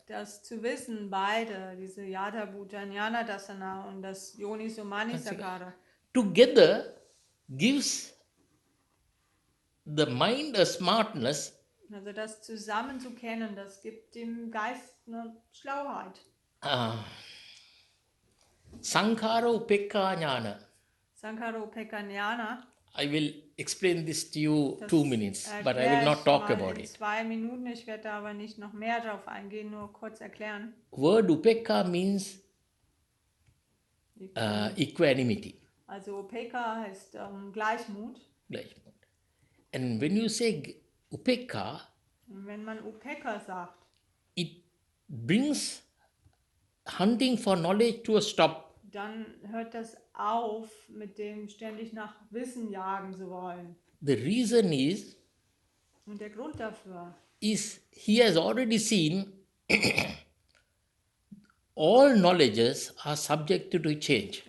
B: das zu wissen, beide, diese Yatha Bhuta Jnana Dasana und das Yoniso Manasikara,
A: together gives the mind a smartness.
B: Also das zusammen zu kennen, das gibt dem Geist eine Schlauheit.
A: Sankhara Upekka Jnana.
B: Sankhara Upekka Jnana.
A: I will explain this to you 2 minutes, but I will not talk about it.
B: 2 Minuten, ich werde da aber nicht noch mehr drauf eingehen, nur kurz erklären.
A: Word Upekka means equanimity.
B: Also Upekka heißt Gleichmut.
A: Gleichmut. And when you say Upekka,
B: wenn man Upekka sagt,
A: it brings hunting for knowledge to a stop.
B: Dann hört das auf, mit dem ständig nach Wissen jagen zu wollen.
A: The reason is,
B: und der Grund dafür
A: is he has already seen all knowledges are subject to change.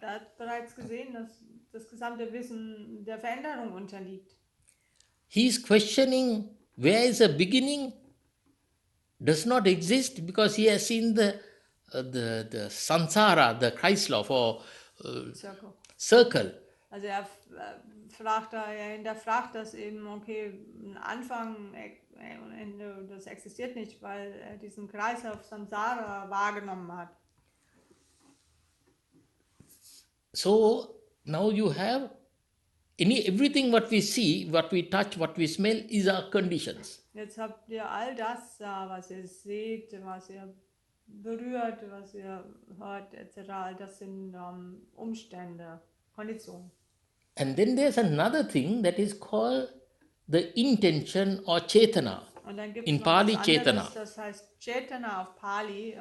B: Er hat bereits gesehen, dass das gesamte Wissen der Veränderung unterliegt.
A: He is questioning where is the beginning does not exist because he has seen the samsara, the Kreislauf or circle.
B: Also er hinterfragt das eben, okay, ein Anfang und Ende, das existiert nicht, weil er diesen Kreislauf Samsara wahrgenommen hat.
A: So now you have everything what we see, what we touch, what we smell is our conditions.
B: Jetzt habt ihr all das da, was ihr seht, was ihr berührt, was ihr hört, etc. Das sind Umstände, Konditionen.
A: And then there's another thing that is called the intention or chetana.
B: Und dann gibt's
A: in
B: noch
A: Pali
B: was anderes,
A: chetana.
B: Das heißt Chetana auf Pali.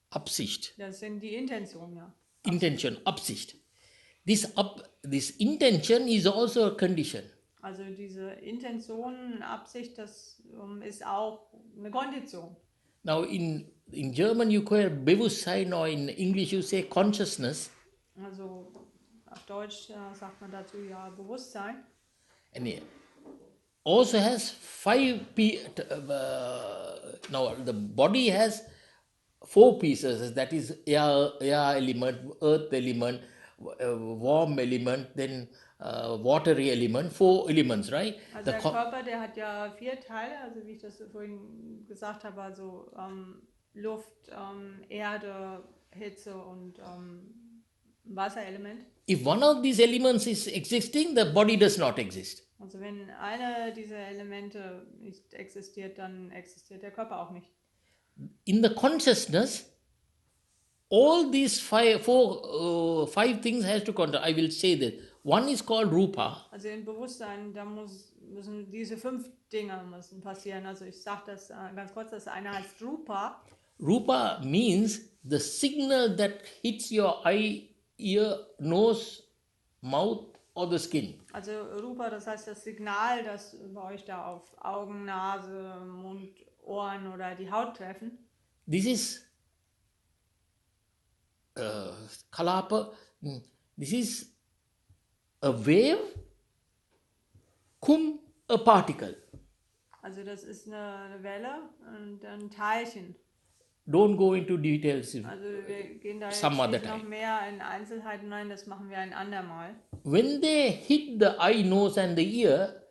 A: Absicht.
B: Das sind die Intentionen, ja.
A: Intention, Absicht. This intention is also a condition.
B: Also diese Intention, Absicht, das ist auch eine Kondition.
A: Now in German you call it Bewusstsein, or in English you say consciousness.
B: Also auf Deutsch sagt man dazu ja Bewusstsein.
A: And it also has 5 now the body has 4 pieces, that is air element, earth element, warm element, then watery element, 4 elements, right?
B: Also der Körper, der hat ja 4 Teile, also wie ich das vorhin gesagt habe, also Luft, Erde, Hitze und Wasserelement.
A: If one of these elements is existing, the body does not exist.
B: Also wenn einer dieser Elemente nicht existiert, dann existiert der Körper auch nicht.
A: In the consciousness, all these 5 things has to control. I will say that. One is called Rupa.
B: Also im Bewusstsein, da müssen diese 5 Dinge passieren. Also ich sage das ganz kurz, das eine heißt Rupa.
A: Rupa means the signal that hits your eye, ear, nose, mouth or the skin.
B: Also Rupa, das heißt das Signal, das bei euch da auf Augen, Nase, Mund, Ohren oder die Haut treffen.
A: This is Kalapa. This is a wave, kum, a particle.
B: Also das ist eine Welle und ein Teilchen.
A: Don't go into details
B: Also wir gehen da
A: some
B: jetzt
A: other
B: nicht noch
A: time.
B: mehr in Einzelheiten rein, das machen wir ein andermal.
A: When they hit the eye, nose, and the ear,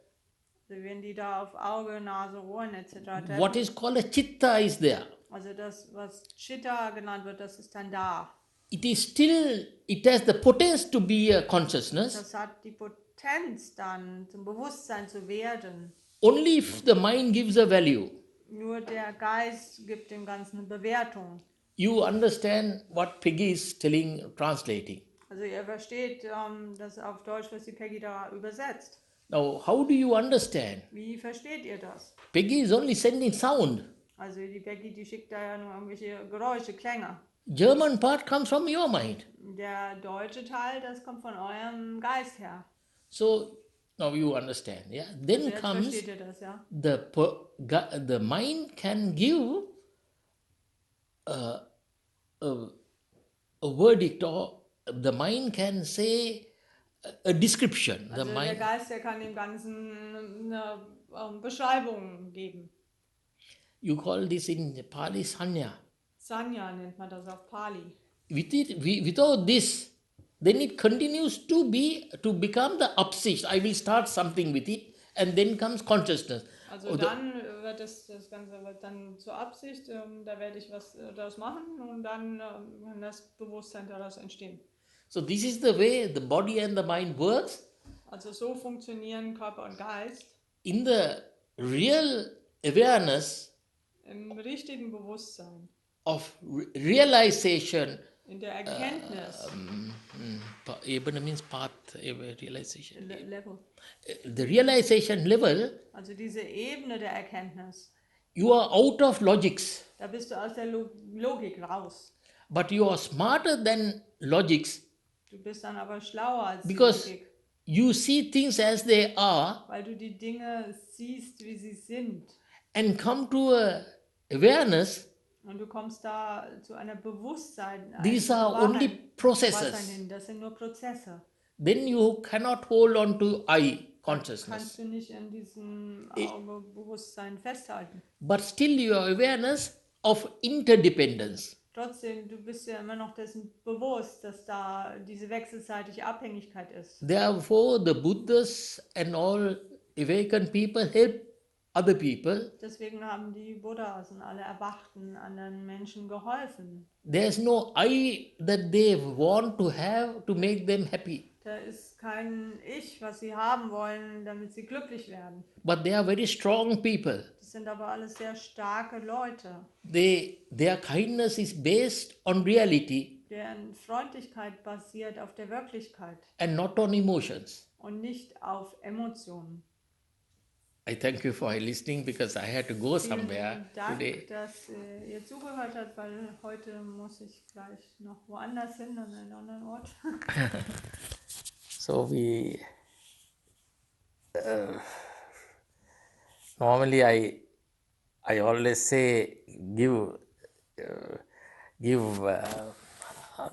B: Also wenn die da auf Auge, Nase, Ohren etc.
A: what
B: treffen,
A: is called a chitta is there.
B: also das, was Chitta genannt wird, das ist dann da.
A: It is still, it has the potential to be a consciousness.
B: Das hat die Potenz dann zum Bewusstsein zu werden.
A: Only if the mind gives a value.
B: Nur der Geist gibt dem Ganzen eine Bewertung.
A: You understand what Peggy is telling, translating.
B: Also ihr versteht das auf Deutsch, was die Peggy da übersetzt.
A: Now, how do you understand?
B: Wie versteht ihr das?
A: Peggy is only sending sound.
B: Also die Peggy, die schickt da ja nur irgendwelche Geräusche, Klänge.
A: German part comes from your mind.
B: Der deutsche Teil, das kommt von eurem Geist her.
A: So now you understand, yeah.
B: Also
A: Then
B: jetzt
A: comes
B: versteht ihr das, ja?
A: the mind can give a, a verdict, or the mind can say a description. The
B: Also der
A: mind,
B: Geist, der kann dem Ganzen eine Beschreibung geben.
A: you call this in Pali sanya.
B: Sanya nennt man das auf Pali.
A: Without this, then it continues to become the upsicht. I will start something with it, and then comes consciousness.
B: Also dann wird das Ganze wird dann zur Absicht, da werde ich was daraus machen und dann kann das Bewusstsein daraus entstehen.
A: So this is the way the body and the mind works.
B: Also so funktionieren Körper und Geist.
A: In the real awareness
B: Im richtigen Bewusstsein,
A: of realization,
B: in der Erkenntnis,
A: Ebene means path, realization.
B: Level.
A: The realization level,
B: Also diese Ebene der Erkenntnis,
A: you are out of logics,
B: da bist du aus der Logik raus.
A: but you are smarter than logics
B: Du bist dann aber schlauer als die
A: because
B: Logik,
A: you see things as they are
B: weil du die Dinge siehst, wie sie sind.
A: and come to a awareness.
B: Und du kommst da zu einer Bewusstsein.
A: These are only processes.
B: Das sind nur Prozesse.
A: Then you cannot hold on to I consciousness.
B: Kannst du nicht in diesem Auge-Bewusstsein festhalten.
A: But still your awareness of interdependence.
B: Trotzdem, du bist ja immer noch dessen bewusst, dass da diese wechselseitige Abhängigkeit ist.
A: Therefore, the Buddhas and all awakened people help other people.
B: Deswegen haben die Buddhas und alle Erwachten anderen Menschen geholfen.
A: There is no I that they want to have to make them happy.
B: Da ist kein Ich, was sie haben wollen, damit sie glücklich werden.
A: But they are very strong people.
B: Das sind aber alles sehr starke Leute,
A: Their kindness is based on reality
B: deren Freundlichkeit basiert auf der Wirklichkeit
A: and not on emotions.
B: und nicht auf Emotionen.
A: I thank you for listening because I had to go somewhere
B: Vielen Dank,
A: today.
B: dass ihr zugehört habt, weil heute muss ich gleich noch woanders hin, an einen anderen Ort.
A: So normally I always say give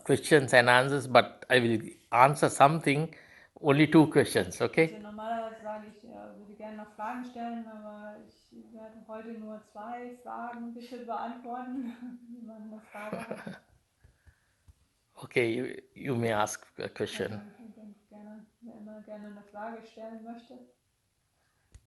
A: questions and answers, but I will answer something, only 2 questions, okay?
B: Also normalerweise sage ich, würde gerne noch Fragen stellen, aber ich werde heute nur 2 Fragen bitte beantworten, wenn man eine Frage hat.
A: Okay, you may ask a question.
B: Also, wer immer gerne eine Frage stellen möchte.